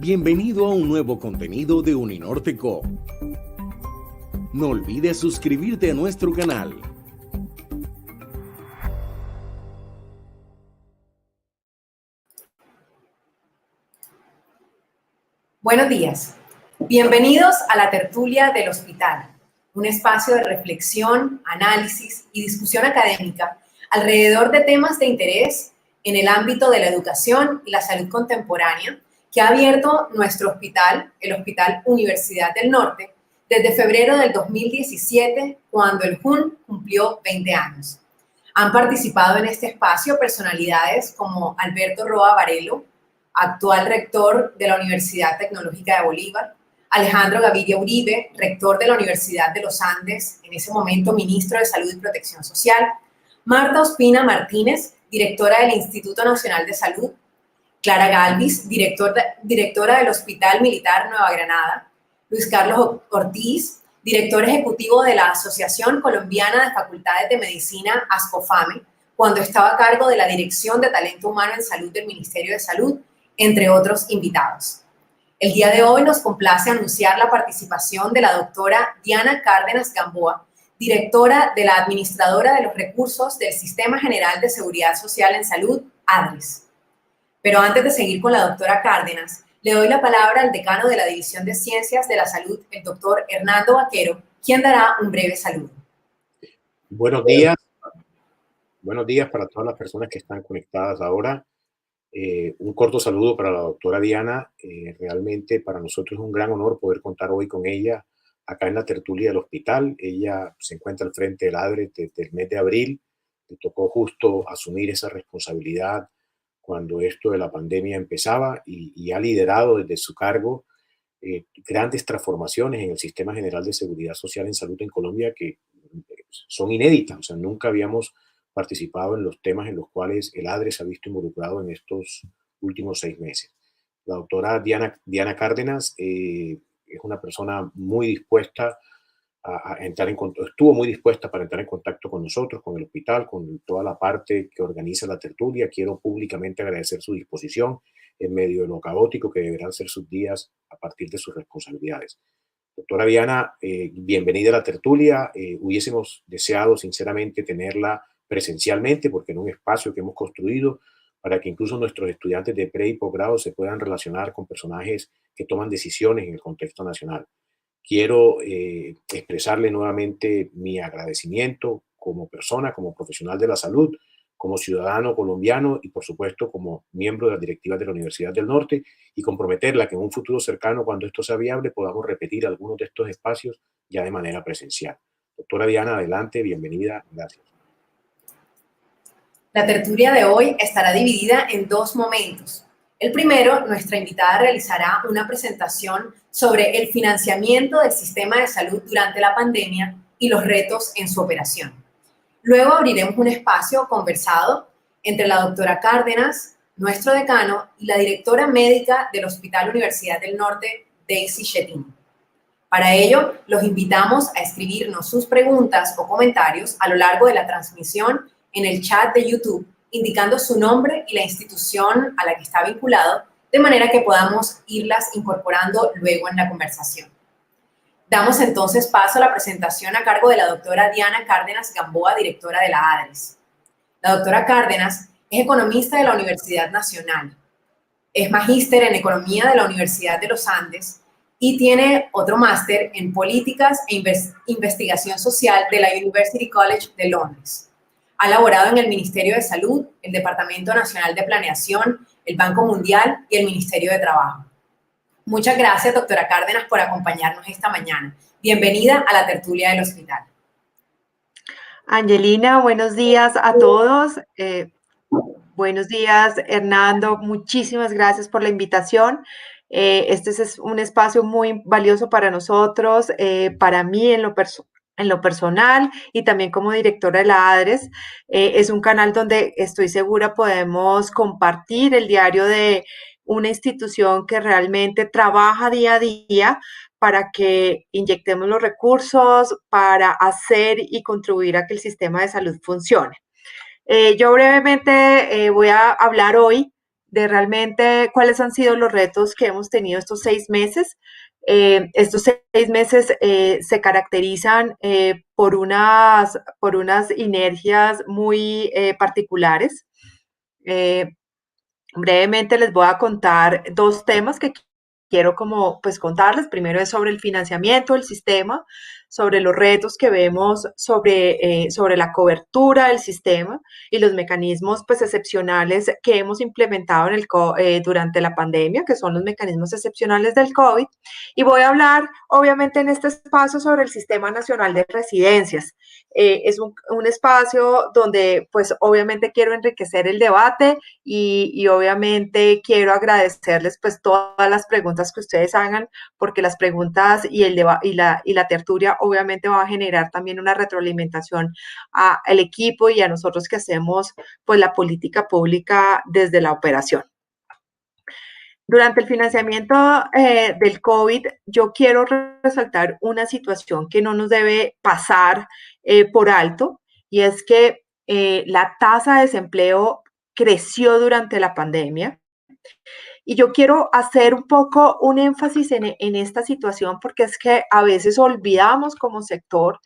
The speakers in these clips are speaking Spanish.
Bienvenido a un nuevo contenido de Uninorte Co. No olvides suscribirte a nuestro canal. Buenos días. Bienvenidos a la tertulia del hospital, un espacio de reflexión, análisis y discusión académica alrededor de temas de interés en el ámbito de la educación y la salud contemporánea que ha abierto nuestro hospital, el Hospital Universidad del Norte, desde febrero del 2017, cuando el JUN cumplió 20 años. Han participado en este espacio personalidades como Alberto Roa Varelo, actual rector de la Universidad Tecnológica de Bolívar, Alejandro Gaviria Uribe, rector de la Universidad de los Andes, en ese momento ministro de Salud y Protección Social, Marta Ospina Martínez, directora del Instituto Nacional de Salud, Clara Galvis, directora del Hospital Militar Nueva Granada, Luis Carlos Ortiz, director ejecutivo de la Asociación Colombiana de Facultades de Medicina, ASCOFAME, cuando estaba a cargo de la Dirección de Talento Humano en Salud del Ministerio de Salud, entre otros invitados. El día de hoy nos complace anunciar la participación de la doctora Diana Cárdenas Gamboa, directora de la Administradora de los Recursos del Sistema General de Seguridad Social en Salud, ADRES. Pero antes de seguir con la doctora Cárdenas, le doy la palabra al decano de la División de Ciencias de la Salud, el doctor Hernando Vaquero, quien dará un breve saludo. Buenos días para todas las personas que están conectadas ahora. Un corto saludo para la doctora Diana. Realmente para nosotros es un gran honor poder contar hoy con ella acá en la tertulia del hospital. Ella se encuentra al frente del ADRES desde el mes de abril. Le tocó justo asumir esa responsabilidad cuando esto de la pandemia empezaba y ha liderado desde su cargo grandes transformaciones en el Sistema General de Seguridad Social en Salud en Colombia que son inéditas. O sea, nunca habíamos participado en los temas en los cuales el ADRES se ha visto involucrado en estos últimos 6 meses. La doctora Diana Cárdenas es una persona muy dispuesta estuvo muy dispuesta para entrar en contacto con nosotros, con el hospital, con toda la parte que organiza la tertulia. Quiero públicamente agradecer su disposición en medio de lo caótico que deberán ser sus días a partir de sus responsabilidades. Doctora Diana, bienvenida a la tertulia. Hubiésemos deseado sinceramente tenerla presencialmente porque en un espacio que hemos construido para que incluso nuestros estudiantes de pre y posgrado se puedan relacionar con personajes que toman decisiones en el contexto nacional. Quiero expresarle nuevamente mi agradecimiento como persona, como profesional de la salud, como ciudadano colombiano y, por supuesto, como miembro de las directivas de la Universidad del Norte y comprometerla que en un futuro cercano, cuando esto sea viable, podamos repetir algunos de estos espacios ya de manera presencial. Doctora Diana, adelante, bienvenida, gracias. La tertulia de hoy estará dividida en 2 momentos. El primero, nuestra invitada realizará una presentación sobre el financiamiento del sistema de salud durante la pandemia y los retos en su operación. Luego abriremos un espacio conversado entre la doctora Cárdenas, nuestro decano, y la directora médica del Hospital Universidad del Norte, Daisy Chetin. Para ello, los invitamos a escribirnos sus preguntas o comentarios a lo largo de la transmisión en el chat de YouTube, indicando su nombre y la institución a la que está vinculado, de manera que podamos irlas incorporando luego en la conversación. Damos entonces paso a la presentación a cargo de la doctora Diana Cárdenas Gamboa, directora de la ADRES. La doctora Cárdenas es economista de la Universidad Nacional, es magíster en Economía de la Universidad de los Andes y tiene otro máster en Políticas e Investigación Social de la University College de Londres. Ha laborado en el Ministerio de Salud, el Departamento Nacional de Planeación, el Banco Mundial y el Ministerio de Trabajo. Muchas gracias, doctora Cárdenas, por acompañarnos esta mañana. Bienvenida a la tertulia del hospital. Angelina, buenos días a todos. Buenos días, Hernando. Muchísimas gracias por la invitación. Este es un espacio muy valioso para nosotros, para mí en lo personal y también como directora de la ADRES. Es un canal donde estoy segura podemos compartir el diario de una institución que realmente trabaja día a día para que inyectemos los recursos para hacer y contribuir a que el sistema de salud funcione. Yo brevemente voy a hablar hoy de realmente cuáles han sido los retos que hemos tenido estos 6 meses. Estos 6 meses se caracterizan por unas inercias muy particulares. Brevemente les voy a contar 2 temas que quiero pues contarles. Primero es sobre el financiamiento del sistema, sobre los retos que vemos sobre la cobertura del sistema y los mecanismos pues excepcionales que hemos implementado durante la pandemia, que son los mecanismos excepcionales del COVID. Y voy a hablar, obviamente, en este espacio sobre el Sistema Nacional de Residencias. Es un espacio donde pues obviamente quiero enriquecer el debate y obviamente quiero agradecerles pues todas las preguntas que ustedes hagan, porque las preguntas y la tertulia obviamente va a generar también una retroalimentación al equipo y a nosotros que hacemos pues la política pública desde la operación. Durante el financiamiento del COVID, yo quiero resaltar una situación que no nos debe pasar por alto, y es que la tasa de desempleo creció durante la pandemia. Y yo quiero hacer un poco un énfasis en esta situación, porque es que a veces olvidamos como sector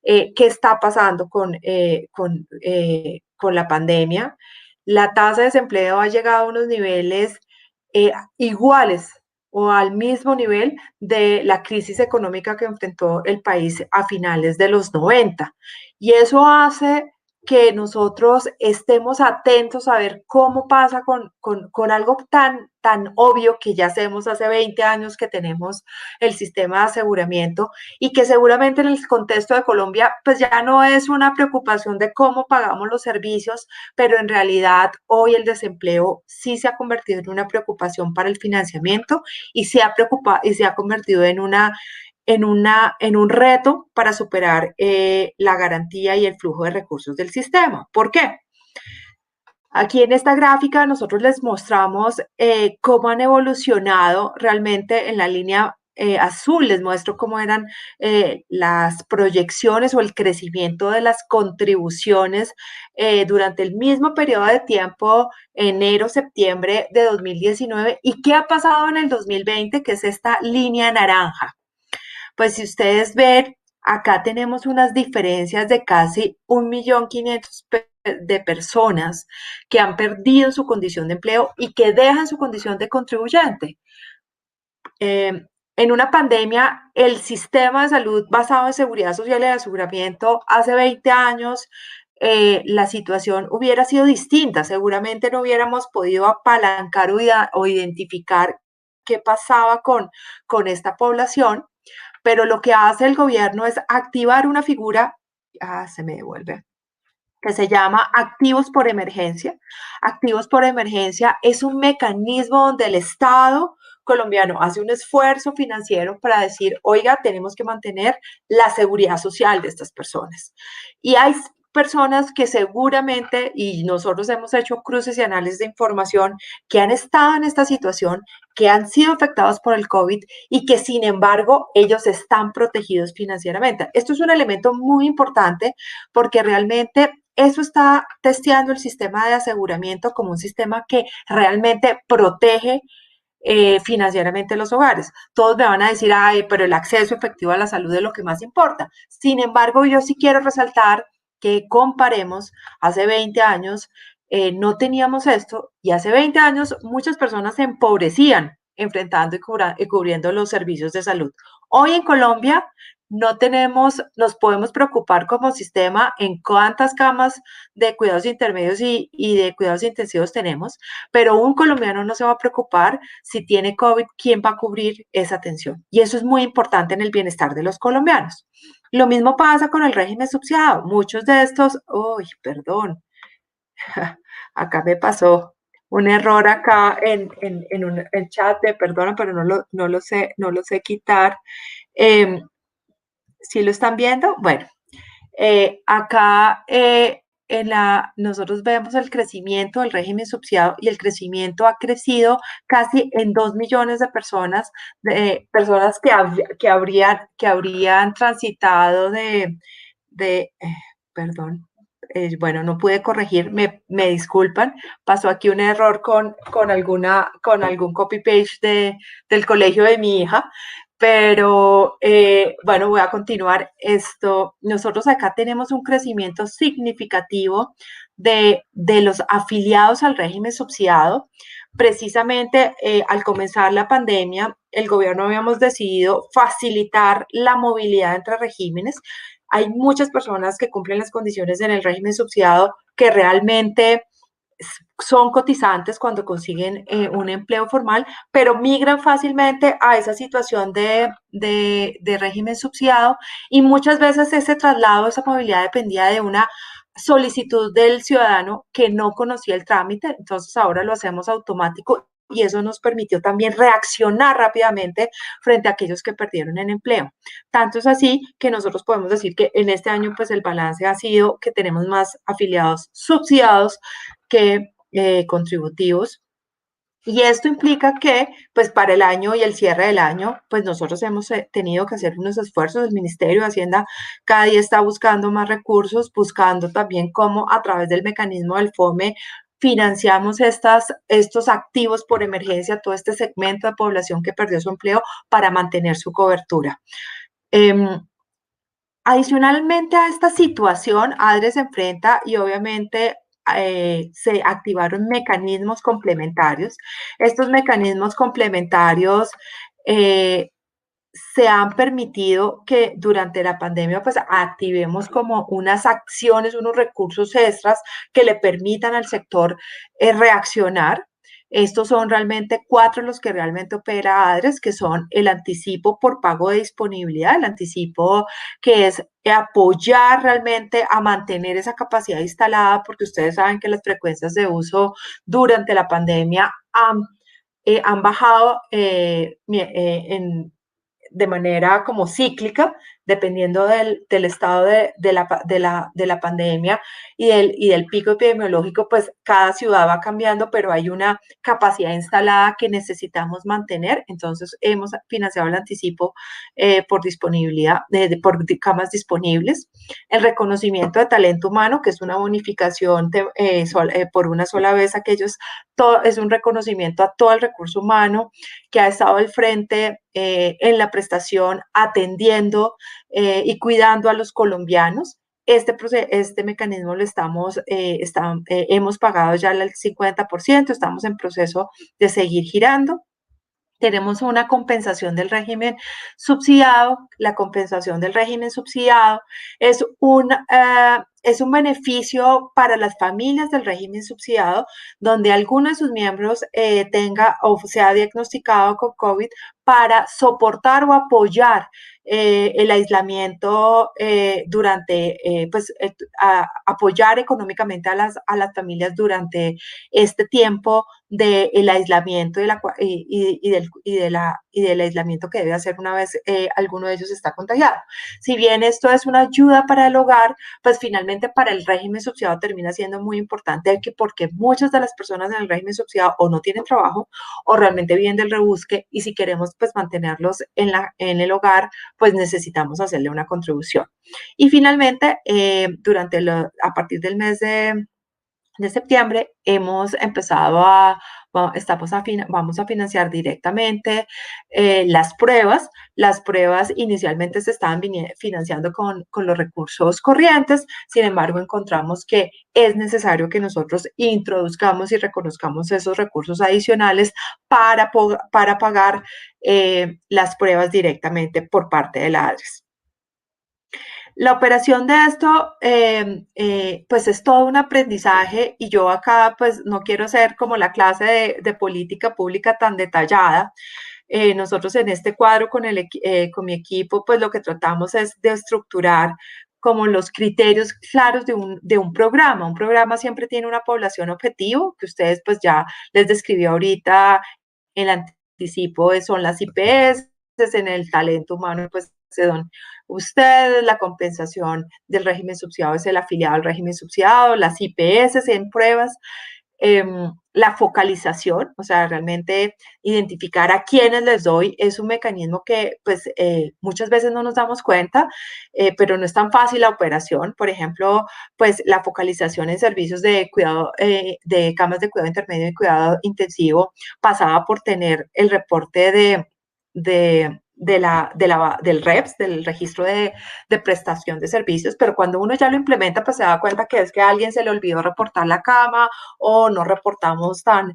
qué está pasando con la pandemia. La tasa de desempleo ha llegado a unos niveles iguales o al mismo nivel de la crisis económica que enfrentó el país a finales de los 90. Y eso hace que nosotros estemos atentos a ver cómo pasa con algo tan obvio que ya hacemos hace 20 años que tenemos el sistema de aseguramiento, y que seguramente en el contexto de Colombia pues ya no es una preocupación de cómo pagamos los servicios, pero en realidad hoy el desempleo sí se ha convertido en una preocupación para el financiamiento y se ha convertido en un reto para superar la garantía y el flujo de recursos del sistema. ¿Por qué? Aquí en esta gráfica nosotros les mostramos cómo han evolucionado realmente en la línea azul. Les muestro cómo eran las proyecciones o el crecimiento de las contribuciones durante el mismo periodo de tiempo, enero-septiembre de 2019, y qué ha pasado en el 2020, que es esta línea naranja. Pues si ustedes ven, acá tenemos unas diferencias de casi 1.500.000 de personas que han perdido su condición de empleo y que dejan su condición de contribuyente. En una pandemia, el sistema de salud basado en seguridad social y aseguramiento hace 20 años, la situación hubiera sido distinta. Seguramente no hubiéramos podido apalancar o identificar qué pasaba con esta población. Pero lo que hace el gobierno es activar una figura, se me devuelve, que se llama activos por emergencia. Activos por emergencia es un mecanismo donde el Estado colombiano hace un esfuerzo financiero para decir, oiga, tenemos que mantener la seguridad social de estas personas. Y hay personas que seguramente, y nosotros hemos hecho cruces y análisis de información, que han estado en esta situación, que han sido afectados por el COVID y que sin embargo ellos están protegidos financieramente. Esto es un elemento muy importante porque realmente eso está testeando el sistema de aseguramiento como un sistema que realmente protege financieramente los hogares. Todos me van a decir, ay, pero el acceso efectivo a la salud es lo que más importa. Sin embargo, yo sí quiero resaltar que comparemos, hace 20 años no teníamos esto, y hace 20 años muchas personas se empobrecían enfrentando y cubriendo los servicios de salud. Hoy en Colombia nos podemos preocupar como sistema en cuántas camas de cuidados intermedios y de cuidados intensivos tenemos, pero un colombiano no se va a preocupar si tiene COVID, quién va a cubrir esa atención. Y eso es muy importante en el bienestar de los colombianos. Lo mismo pasa con el régimen subsidiado. Muchos de estos, perdón, acá me pasó un error acá en el chat, perdona, pero no lo sé quitar. ¿Sí lo están viendo? Bueno, acá nosotros vemos el crecimiento del régimen subsidiado, y el crecimiento ha crecido casi en 2 millones de personas que habrían transitado perdón, bueno, no pude corregir, me disculpan, pasó aquí un error con algún copy-paste del colegio de mi hija, pero bueno, voy a continuar esto. Nosotros acá tenemos un crecimiento significativo de los afiliados al régimen subsidiado. Precisamente al comenzar la pandemia, el gobierno habíamos decidido facilitar la movilidad entre regímenes. Hay muchas personas que cumplen las condiciones en el régimen subsidiado que realmente son cotizantes cuando consiguen un empleo formal, pero migran fácilmente a esa situación de régimen subsidiado y muchas veces ese traslado, esa movilidad dependía de una solicitud del ciudadano que no conocía el trámite, entonces ahora lo hacemos automático y eso nos permitió también reaccionar rápidamente frente a aquellos que perdieron el empleo. Tanto es así que nosotros podemos decir que en este año pues el balance ha sido que tenemos más afiliados subsidiados que contributivos. Y esto implica que, pues, para el año y el cierre del año, pues nosotros hemos tenido que hacer unos esfuerzos. El Ministerio de Hacienda cada día está buscando más recursos, buscando también cómo a través del mecanismo del FOME financiamos estos activos por emergencia, todo este segmento de población que perdió su empleo para mantener su cobertura. Adicionalmente a esta situación, ADRE se enfrenta y obviamente se activaron mecanismos complementarios. Estos mecanismos complementarios se han permitido que durante la pandemia pues activemos como unas acciones, unos recursos extras que le permitan al sector reaccionar. Estos son realmente 4 los que realmente opera ADRES, que son el anticipo por pago de disponibilidad, el anticipo que es apoyar realmente a mantener esa capacidad instalada, porque ustedes saben que las frecuencias de uso durante la pandemia han bajado de manera como cíclica, dependiendo del estado de la pandemia y del pico epidemiológico, pues cada ciudad va cambiando, pero hay una capacidad instalada que necesitamos mantener. Entonces, hemos financiado el anticipo por disponibilidad, por camas disponibles. El reconocimiento de talento humano, que es una bonificación por una sola vez, es un reconocimiento a todo el recurso humano que ha estado al frente en la prestación, atendiendo y cuidando a los colombianos. Este mecanismo lo hemos pagado ya el 50%, estamos en proceso de seguir girando. Tenemos una compensación del régimen subsidiado. La compensación del régimen subsidiado es un beneficio para las familias del régimen subsidiado donde alguno de sus miembros tenga o sea diagnosticado con COVID para soportar o apoyar el aislamiento apoyar económicamente a las familias durante este tiempo del aislamiento y del aislamiento que debe hacer una vez alguno de ellos está contagiado. Si bien esto es una ayuda para el hogar, pues finalmente para el régimen subsidiado termina siendo muy importante porque muchas de las personas en el régimen subsidiado o no tienen trabajo o realmente viven del rebusque y si queremos pues mantenerlos en el hogar, pues necesitamos hacerle una contribución. Y finalmente, a partir del mes de septiembre hemos empezado vamos a financiar directamente las pruebas. Las pruebas inicialmente se estaban financiando con los recursos corrientes, sin embargo encontramos que es necesario que nosotros introduzcamos y reconozcamos esos recursos adicionales para pagar las pruebas directamente por parte de la ADRES. La operación de esto, pues es todo un aprendizaje y yo acá pues no quiero ser como la clase de política pública tan detallada. Nosotros en este cuadro con mi equipo pues lo que tratamos es de estructurar como los criterios claros de un programa. Un programa siempre tiene una población objetivo que ustedes pues ya les describí ahorita. El anticipo son las IPS, en el talento humano pues son ustedes, la compensación del régimen subsidiado es el afiliado al régimen subsidiado, las IPS en pruebas, La focalización, o sea, realmente identificar a quiénes les doy, es un mecanismo que pues muchas veces no nos damos cuenta, pero no es tan fácil la operación. Por ejemplo, pues la focalización en servicios de cuidado, de camas de cuidado intermedio y cuidado intensivo, pasaba por tener el reporte del REPS, del registro de prestación de servicios, pero cuando uno ya lo implementa, pues se da cuenta que es que a alguien se le olvidó reportar la cama o no reportamos tan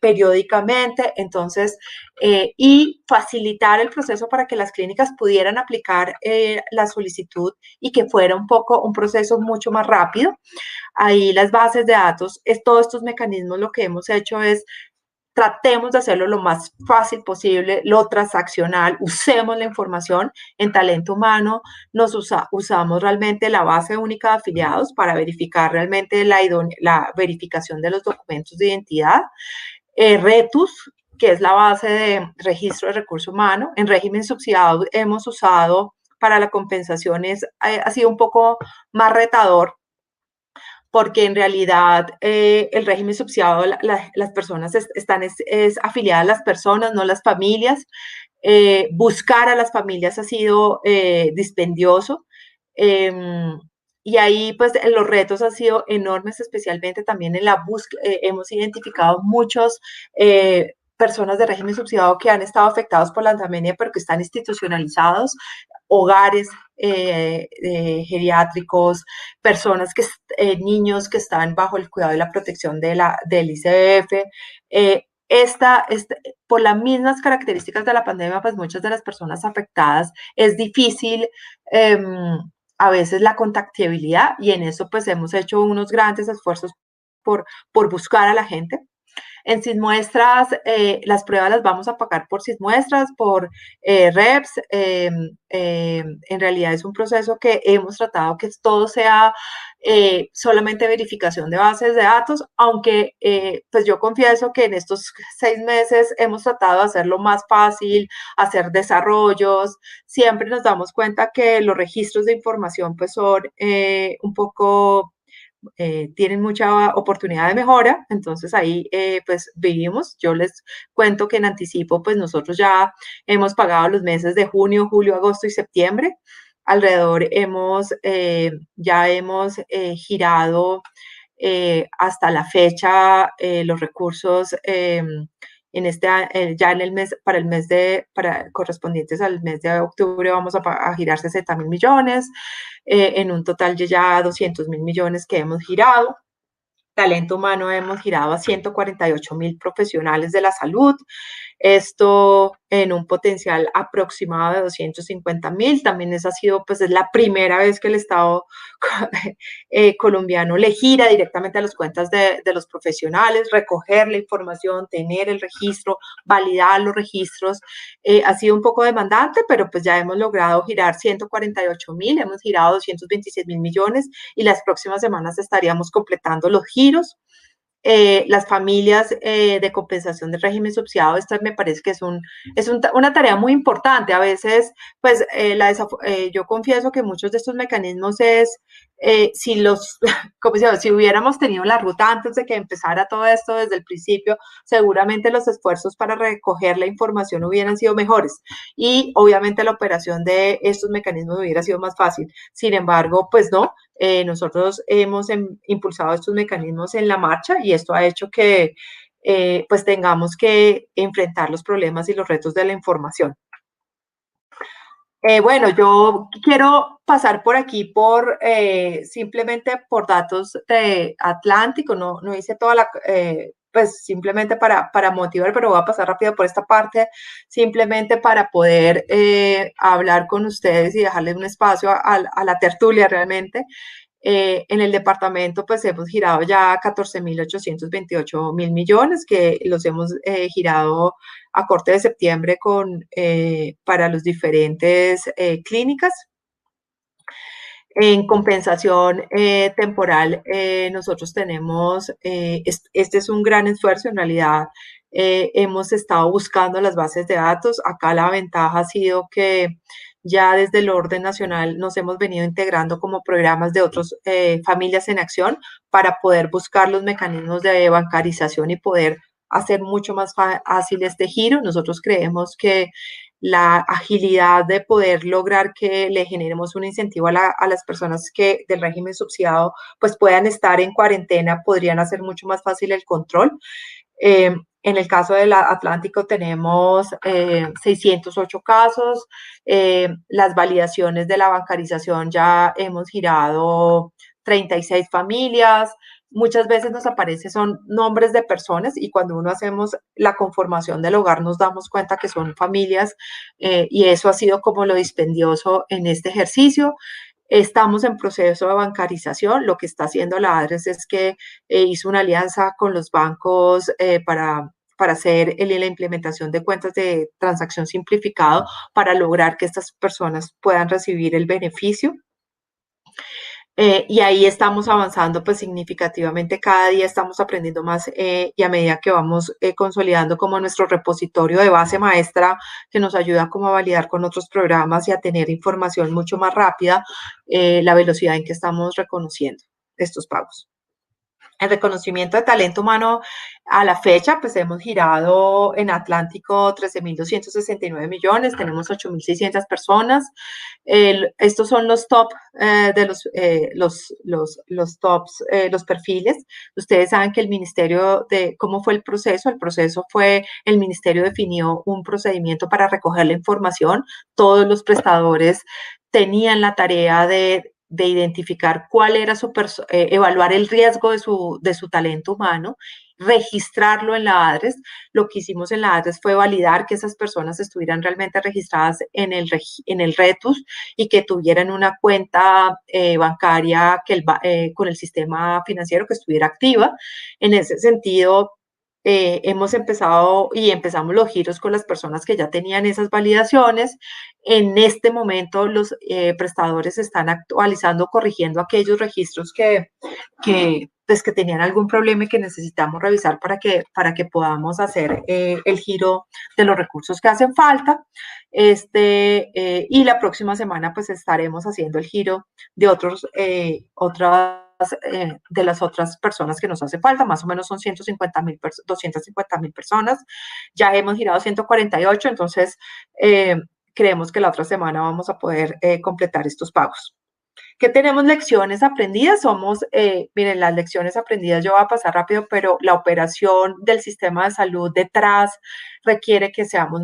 periódicamente. Entonces, y facilitar el proceso para que las clínicas pudieran aplicar la solicitud y que fuera un proceso mucho más rápido. Ahí las bases de datos, todos estos mecanismos, lo que hemos hecho es tratemos de hacerlo lo más fácil posible, lo transaccional, usemos la información en talento humano, usamos realmente la base única de afiliados para verificar realmente la verificación de los documentos de identidad, Retus, que es la base de registro de recursos humanos. En régimen subsidiado hemos usado para la compensación, ha sido un poco más retador, porque en realidad el régimen subsidiado, las personas están afiliadas a las personas, no las familias. Buscar a las familias ha sido dispendioso. Y ahí, pues, los retos han sido enormes, especialmente también en la búsqueda. Hemos identificado muchos personas de régimen subsidiado que han estado afectados por la pandemia, pero que están institucionalizados, hogares geriátricos, personas niños que están bajo el cuidado y la protección del ICF. Por las mismas características de la pandemia, pues muchas de las personas afectadas es difícil a veces la contactabilidad, y en eso pues hemos hecho unos grandes esfuerzos por buscar a la gente. En Sismuestras, las pruebas las vamos a pagar por Sismuestras, por REPS. En realidad es un proceso que hemos tratado que todo sea solamente verificación de bases de datos, aunque pues yo confieso que en estos 6 meses hemos tratado de hacerlo más fácil, hacer desarrollos. Siempre nos damos cuenta que los registros de información pues son un poco tienen mucha oportunidad de mejora, entonces ahí pues vivimos. Yo les cuento que en anticipo pues nosotros ya hemos pagado los meses de junio, julio, agosto y septiembre. Alrededor ya hemos girado hasta la fecha los recursos ya en el mes, correspondientes al mes de octubre vamos a girar 60.000 millones, en un total de ya 200.000 millones que hemos girado. Talento humano hemos girado a 148.000 profesionales de la salud, esto en un potencial aproximado de 250.000. También esa ha sido, pues es la primera vez que el Estado colombiano le gira directamente a las cuentas de los profesionales, recoger la información, tener el registro, validar los registros. Ha sido un poco demandante, pero pues ya hemos logrado girar 148.000, hemos girado 226.000 millones y las próximas semanas estaríamos completando los giros. Las familias de compensación del régimen subsidiado, esta me parece que es una tarea muy importante. A veces, pues, yo confieso que muchos de estos mecanismos si hubiéramos tenido la ruta antes de que empezara todo esto desde el principio, seguramente los esfuerzos para recoger la información hubieran sido mejores y obviamente la operación de estos mecanismos hubiera sido más fácil. Sin embargo, pues no. Nosotros hemos impulsado estos mecanismos en la marcha y esto ha hecho que pues tengamos que enfrentar los problemas y los retos de la información. Bueno, yo quiero pasar por aquí simplemente por datos de Atlántico, no hice toda pues simplemente para motivar, pero voy a pasar rápido por esta parte, simplemente para poder hablar con ustedes y dejarles un espacio a la tertulia realmente. En el departamento, pues hemos girado ya 14.828.000 millones, que los hemos girado a corte de septiembre para los diferentes clínicas. En compensación temporal, nosotros tenemos, este es un gran esfuerzo, en realidad hemos estado buscando las bases de datos. Acá la ventaja ha sido que ya desde el orden nacional nos hemos venido integrando como programas de otras familias en acción para poder buscar los mecanismos de bancarización y poder hacer mucho más fácil este giro. Nosotros creemos que la agilidad de poder lograr que le generemos un incentivo a las personas que del régimen subsidiado pues puedan estar en cuarentena, podrían hacer mucho más fácil el control. En el caso del Atlántico tenemos 608 casos, las validaciones de la bancarización ya hemos girado 36 familias. Muchas veces nos aparecen son nombres de personas y cuando uno hacemos la conformación del hogar nos damos cuenta que son familias y eso ha sido como lo dispendioso en este ejercicio. Estamos en proceso de bancarización. Lo que está haciendo la ADRES es que hizo una alianza con los bancos para hacer la implementación de cuentas de transacción simplificado para lograr que estas personas puedan recibir el beneficio. Y ahí estamos avanzando pues significativamente, cada día estamos aprendiendo más y a medida que vamos consolidando como nuestro repositorio de base maestra que nos ayuda como a validar con otros programas y a tener información mucho más rápida, la velocidad en que estamos reconociendo estos pagos. El reconocimiento de talento humano a la fecha, pues hemos girado en Atlántico 13.269 millones, tenemos 8.600 personas. Estos son los top de los tops, los perfiles. Ustedes saben que el ministerio ¿cómo fue el proceso? El proceso fue, el ministerio definió un procedimiento para recoger la información. Todos los prestadores tenían la tarea de identificar cuál era evaluar el riesgo de su talento humano, registrarlo en la ADRES. Lo que hicimos en la ADRES fue validar que esas personas estuvieran realmente registradas en el RETUS y que tuvieran una cuenta bancaria con el sistema financiero que estuviera activa. En ese sentido, empezamos los giros con las personas que ya tenían esas validaciones. En este momento los prestadores están actualizando, corrigiendo aquellos registros que tenían algún problema y que necesitamos revisar para que podamos hacer el giro de los recursos que hacen falta. Y la próxima semana pues estaremos haciendo el giro de de las otras personas que nos hace falta, más o menos son 250.000 personas, ya hemos girado 148, entonces creemos que la otra semana vamos a poder completar estos pagos. ¿Qué tenemos lecciones aprendidas? Miren, las lecciones aprendidas yo voy a pasar rápido, pero la operación del sistema de salud detrás requiere que seamos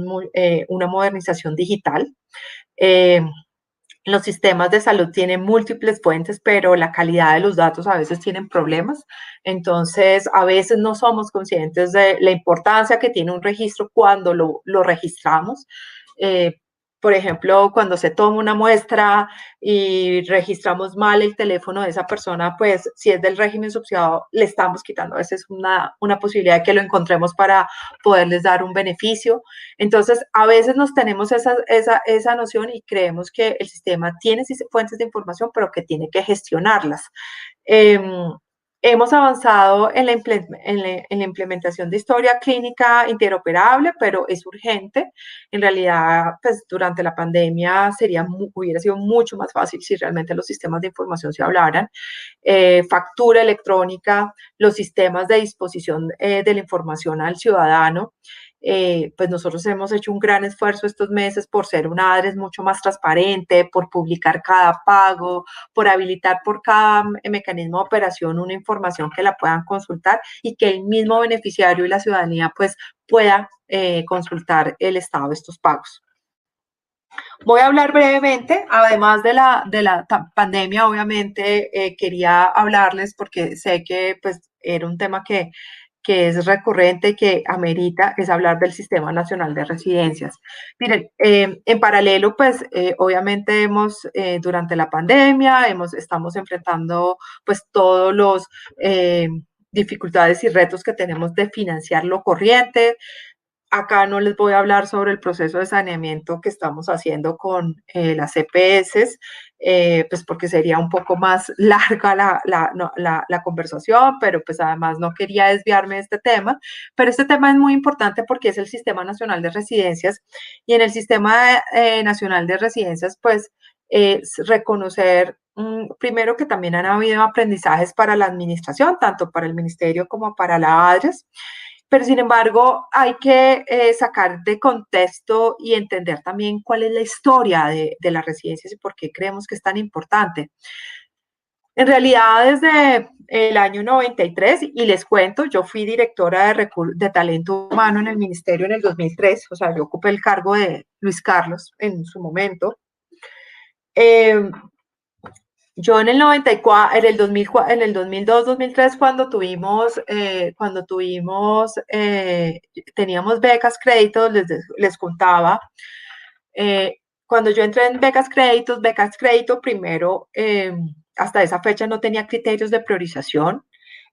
una modernización digital. Los sistemas de salud tienen múltiples fuentes, pero la calidad de los datos a veces tienen problemas. Entonces, a veces no somos conscientes de la importancia que tiene un registro cuando lo registramos. Por ejemplo, cuando se toma una muestra y registramos mal el teléfono de esa persona, pues si es del régimen subsidiado, le estamos quitando a veces una posibilidad de que lo encontremos para poderles dar un beneficio. Entonces, a veces nos tenemos esa noción y creemos que el sistema tiene fuentes de información, pero que tiene que gestionarlas. Hemos avanzado en la implementación de historia clínica interoperable, pero es urgente. En realidad, pues durante la pandemia hubiera sido mucho más fácil si realmente los sistemas de información se hablaran. Factura electrónica, los sistemas de disposición de la información al ciudadano. Pues nosotros hemos hecho un gran esfuerzo estos meses por ser una ADRES mucho más transparente, por publicar cada pago, por habilitar por cada mecanismo de operación una información que la puedan consultar y que el mismo beneficiario y la ciudadanía pues pueda consultar el estado de estos pagos. Voy a hablar brevemente, además de la pandemia, obviamente quería hablarles porque sé que pues era un tema que es recurrente y que amerita, es hablar del Sistema Nacional de Residencias. Miren, en paralelo, pues, obviamente durante la pandemia, estamos enfrentando, pues, todos los dificultades y retos que tenemos de financiar lo corriente. acá no les voy a hablar sobre el proceso de saneamiento que estamos haciendo con las EPS, pues porque sería un poco más larga la conversación, pero pues además no quería desviarme de este tema, pero este tema es muy importante porque es el Sistema Nacional de Residencias, y en el Sistema Nacional de Residencias, pues reconocer primero que también han habido aprendizajes para la administración, tanto para el ministerio como para la ADRES, pero sin embargo hay que sacar de contexto y entender también cuál es la historia de las residencias y por qué creemos que es tan importante. En realidad, desde el año 93, y les cuento, yo fui directora de talento humano en el ministerio en el 2003, o sea, yo ocupé el cargo de Luis Carlos en su momento. Yo en el 94, en el 2002, 2003, teníamos becas créditos, les contaba. Cuando yo entré en becas crédito, primero, hasta esa fecha no tenía criterios de priorización.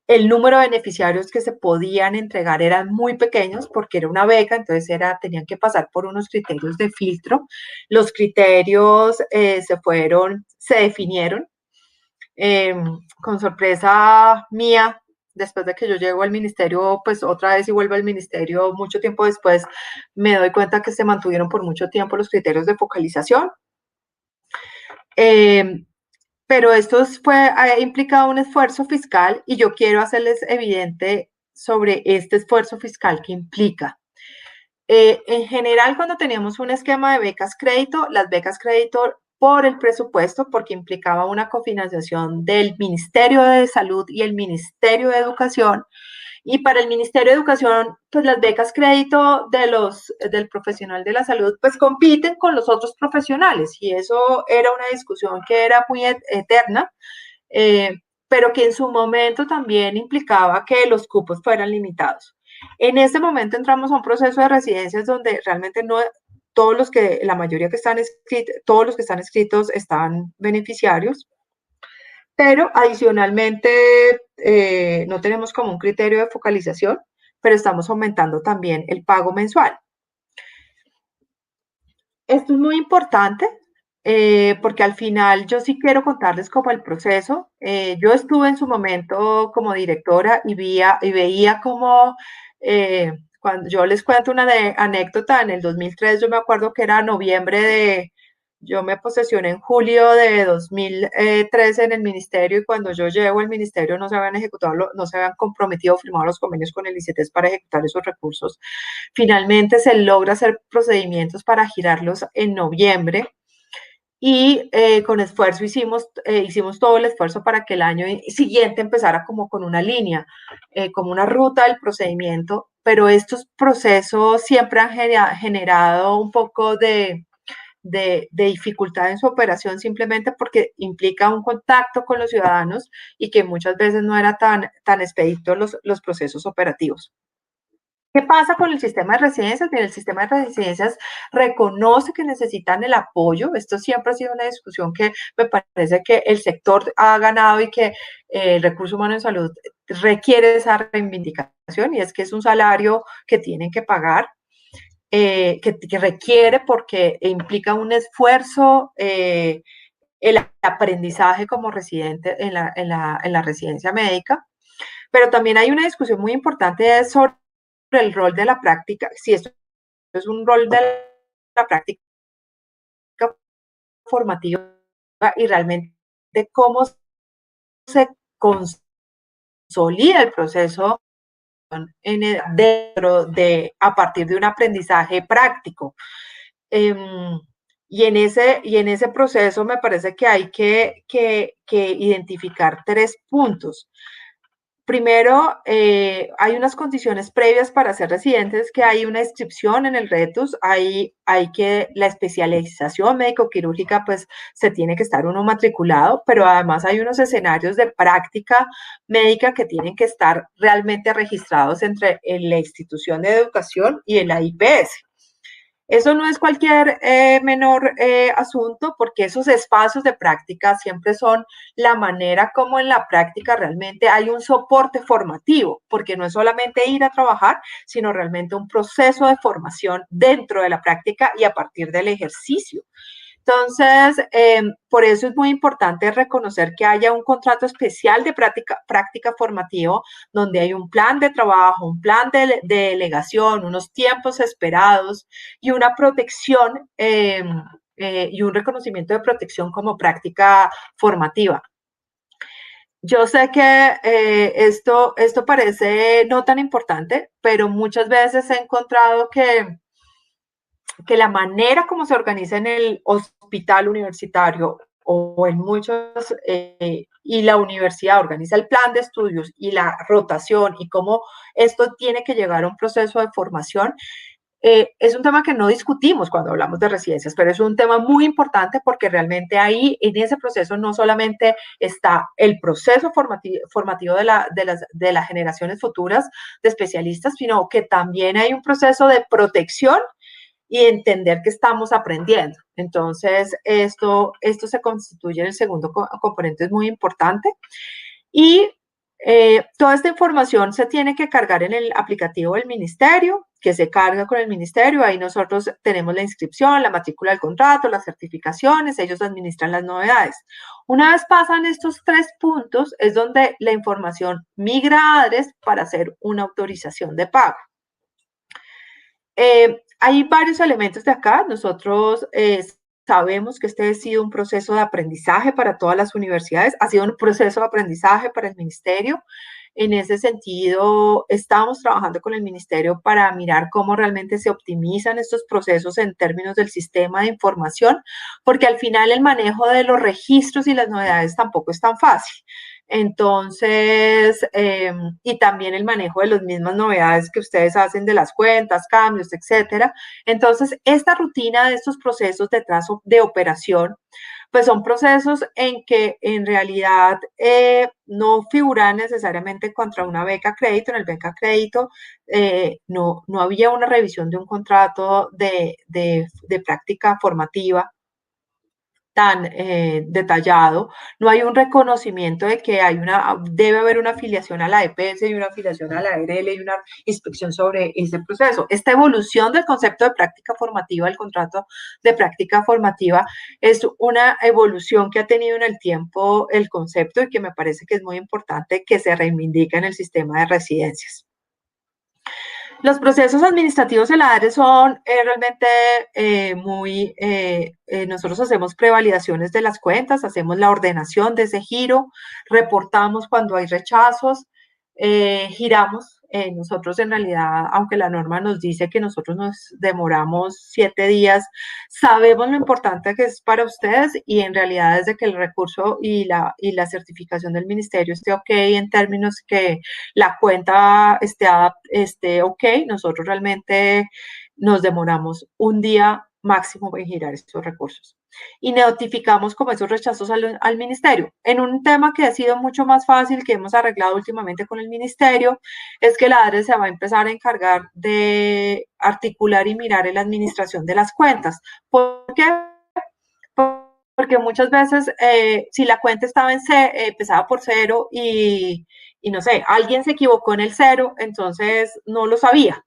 El número de beneficiarios que se podían entregar eran muy pequeños porque era una beca, entonces tenían que pasar por unos criterios de filtro. Los criterios se definieron. Con sorpresa mía, después de que yo llego al ministerio, pues otra vez y vuelvo al ministerio mucho tiempo después, me doy cuenta que se mantuvieron por mucho tiempo los criterios de focalización. Pero esto ha implicado un esfuerzo fiscal y yo quiero hacerles evidente sobre este esfuerzo fiscal que implica. En general, cuando teníamos un esquema de becas crédito, las becas crédito por el presupuesto, porque implicaba una cofinanciación del Ministerio de Salud y el Ministerio de Educación. Y para el Ministerio de Educación, pues las becas crédito del profesional de la salud, pues compiten con los otros profesionales. Y eso era una discusión que era muy eterna, pero que en su momento también implicaba que los cupos fueran limitados. En este momento entramos a un proceso de residencias donde realmente no todos los que están inscritos están beneficiarios, pero adicionalmente no tenemos como un criterio de focalización, pero estamos aumentando también el pago mensual. Esto es muy importante porque al final yo sí quiero contarles como el proceso. Yo estuve en su momento como directora y veía como cuando yo les cuento una anécdota, en el 2003 yo me acuerdo que era yo me posesioné en julio de 2013 en el ministerio, y cuando yo llego al ministerio no se habían comprometido o firmado los convenios con el ICETEX para ejecutar esos recursos. Finalmente se logra hacer procedimientos para girarlos en noviembre. Y con esfuerzo hicimos todo el esfuerzo para que el año siguiente empezara como con una línea, como una ruta del procedimiento, pero estos procesos siempre han generado un poco de dificultad en su operación, simplemente porque implica un contacto con los ciudadanos y que muchas veces no era tan expedito los procesos operativos. ¿Qué pasa con el sistema de residencias? Bien, el sistema de residencias reconoce que necesitan el apoyo. Esto siempre ha sido una discusión que me parece que el sector ha ganado y que el recurso humano en salud requiere esa reivindicación, y es que es un salario que tienen que pagar, que requiere porque implica un esfuerzo, el aprendizaje como residente en la residencia médica. Pero también hay una discusión muy importante sobre el rol de la práctica, si esto es un rol de la práctica formativa y realmente cómo se consolida el proceso a partir de un aprendizaje práctico. Y en ese proceso me parece que hay que identificar 3 puntos. Primero, hay unas condiciones previas para ser residentes, que hay una inscripción en el RETUS, la especialización médico-quirúrgica, pues se tiene que estar uno matriculado, pero además hay unos escenarios de práctica médica que tienen que estar realmente registrados entre la institución de educación y el IPS. Eso no es cualquier menor asunto, porque esos espacios de práctica siempre son la manera como en la práctica realmente hay un soporte formativo, porque no es solamente ir a trabajar, sino realmente un proceso de formación dentro de la práctica y a partir del ejercicio. Entonces, por eso es muy importante reconocer que haya un contrato especial de práctica formativo, donde hay un plan de trabajo, un plan de delegación, unos tiempos esperados y una protección y un reconocimiento de protección como práctica formativa. Yo sé que esto parece no tan importante, pero muchas veces he encontrado que la manera como se organiza en el hospital universitario o en muchos, y la universidad organiza el plan de estudios y la rotación y cómo esto tiene que llegar a un proceso de formación, es un tema que no discutimos cuando hablamos de residencias, pero es un tema muy importante porque realmente ahí, en ese proceso, no solamente está el proceso formativo de las generaciones futuras de especialistas, sino que también hay un proceso de protección y entender que estamos aprendiendo. Entonces, esto se constituye en el segundo componente, es muy importante. Y toda esta información se tiene que cargar en el aplicativo del ministerio, que se carga con el ministerio. Ahí nosotros tenemos la inscripción, la matrícula del contrato, las certificaciones, ellos administran las novedades. Una vez pasan estos 3 puntos, es donde la información migra a ADRES para hacer una autorización de pago. Hay varios elementos de acá. Nosotros sabemos que este ha sido un proceso de aprendizaje para todas las universidades, ha sido un proceso de aprendizaje para el ministerio. En ese sentido, estamos trabajando con el ministerio para mirar cómo realmente se optimizan estos procesos en términos del sistema de información, porque al final el manejo de los registros y las novedades tampoco es tan fácil. Entonces, y también el manejo de las mismas novedades que ustedes hacen de las cuentas, cambios, etcétera. Entonces, esta rutina de estos procesos de operación, pues son procesos en que en realidad no figuran necesariamente contra una beca crédito. En el beca crédito no había una revisión de un contrato de práctica formativa tan detallado, no hay un reconocimiento de que debe haber una afiliación a la EPS y una afiliación a la ARL y una inspección sobre ese proceso. Esta evolución del concepto de práctica formativa, el contrato de práctica formativa, es una evolución que ha tenido en el tiempo el concepto y que me parece que es muy importante que se reivindique en el sistema de residencias. Los procesos administrativos de la ADRE son realmente nosotros hacemos prevalidaciones de las cuentas, hacemos la ordenación de ese giro, reportamos cuando hay rechazos, giramos. Nosotros en realidad, aunque la norma nos dice que nosotros nos demoramos 7 días, sabemos lo importante que es para ustedes y en realidad desde que el recurso y la certificación del ministerio esté ok en términos que la cuenta esté ok, nosotros realmente nos demoramos un día máximo en girar estos recursos. Y notificamos como esos rechazos al ministerio. En un tema que ha sido mucho más fácil, que hemos arreglado últimamente con el ministerio, es que la ADRE se va a empezar a encargar de articular y mirar en la administración de las cuentas. ¿Por qué? Porque muchas veces, si la cuenta estaba empezaba por 0 y no sé, alguien se equivocó en el 0, entonces no lo sabía.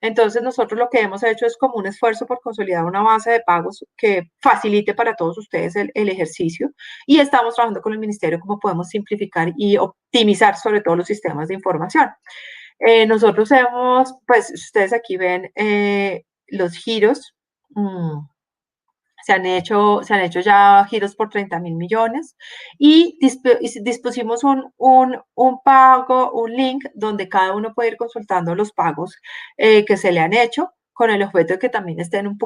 Entonces, nosotros lo que hemos hecho es como un esfuerzo por consolidar una base de pagos que facilite para todos ustedes el ejercicio y estamos trabajando con el ministerio cómo podemos simplificar y optimizar sobre todo los sistemas de información. Nosotros pues ustedes aquí ven los giros. Se han hecho ya giros por 30.000 millones y dispusimos un pago, un link donde cada uno puede ir consultando los pagos que se le han hecho con el objeto de que también estén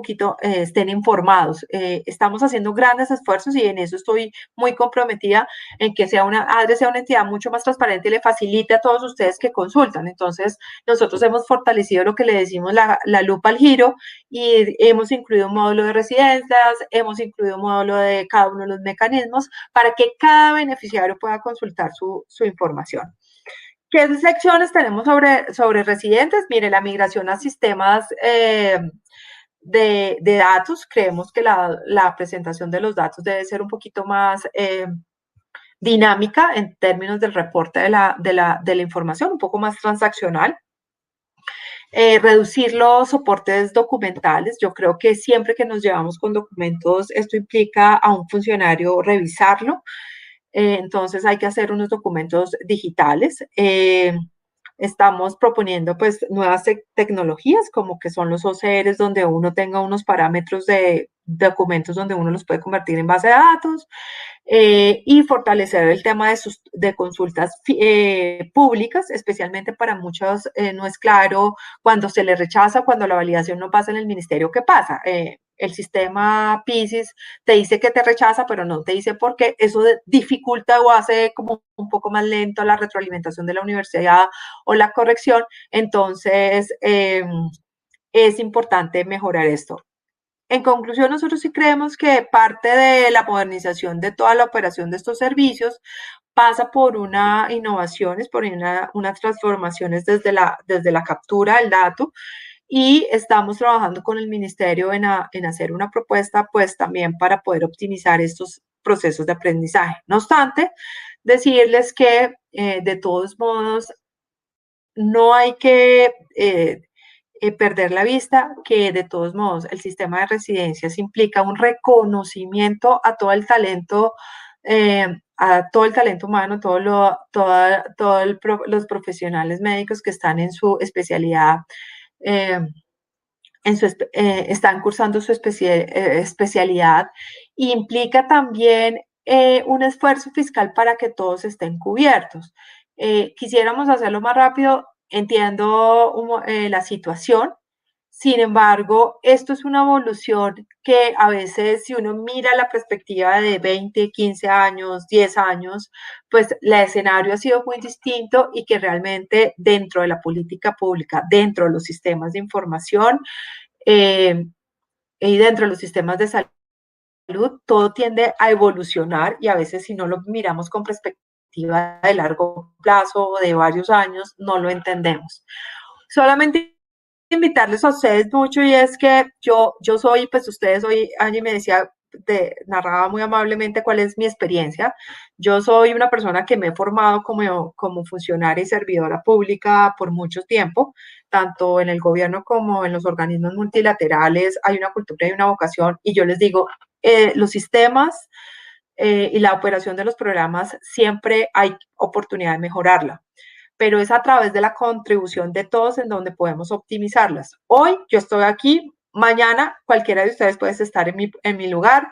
estén informados. Estamos haciendo grandes esfuerzos y en eso estoy muy comprometida en que ADRE sea una entidad mucho más transparente y le facilite a todos ustedes que consultan. Entonces, nosotros hemos fortalecido lo que le decimos la lupa al giro y hemos incluido un módulo de residencias, hemos incluido un módulo de cada uno de los mecanismos para que cada beneficiario pueda consultar su información. ¿Qué secciones tenemos sobre residentes? Mire, la migración a sistemas de datos. Creemos que la presentación de los datos debe ser un poquito más dinámica en términos del reporte de la información, un poco más transaccional. Reducir los soportes documentales. Yo creo que siempre que nos llevamos con documentos, esto implica a un funcionario revisarlo. Entonces hay que hacer unos documentos digitales. Estamos proponiendo pues nuevas tecnologías como que son los OCRs, donde uno tenga unos parámetros de documentos donde uno los puede convertir en base de datos, y fortalecer el tema de consultas públicas, especialmente para muchos no es claro cuando se le rechaza, cuando la validación no pasa en el ministerio, ¿qué pasa? El sistema PISIS te dice que te rechaza, pero no te dice por qué. Eso dificulta o hace como un poco más lento la retroalimentación de la universidad o la corrección. Entonces, es importante mejorar esto. En conclusión, nosotros sí creemos que parte de la modernización de toda la operación de estos servicios pasa por una innovaciones, por unas transformaciones desde la captura del dato, y estamos trabajando con el ministerio en hacer una propuesta pues también para poder optimizar estos procesos de aprendizaje. No obstante, decirles que de todos modos no hay que perder la vista que de todos modos el sistema de residencias implica un reconocimiento a todo el talento, humano, los profesionales médicos que están en su especialidad, eh, están cursando su especialidad. Implica también un esfuerzo fiscal para que todos estén cubiertos. Quisiéramos hacerlo más rápido, entiendo la situación. Sin embargo, esto es una evolución que a veces, si uno mira la perspectiva de 20, 15 años, 10 años, pues el escenario ha sido muy distinto, y que realmente dentro de la política pública, dentro de los sistemas de información y dentro de los sistemas de salud, todo tiende a evolucionar, y a veces si no lo miramos con perspectiva de largo plazo o de varios años, no lo entendemos. Solamente invitarles a ustedes mucho, y es que yo soy, pues ustedes hoy, Angie me decía, narraba muy amablemente cuál es mi experiencia. Yo soy una persona que me he formado como funcionaria y servidora pública por mucho tiempo, tanto en el gobierno como en los organismos multilaterales. Hay una cultura y una vocación, y yo les digo, los sistemas y la operación de los programas siempre hay oportunidad de mejorarla, pero es a través de la contribución de todos en donde podemos optimizarlas. Hoy yo estoy aquí, mañana cualquiera de ustedes puede estar en mi lugar,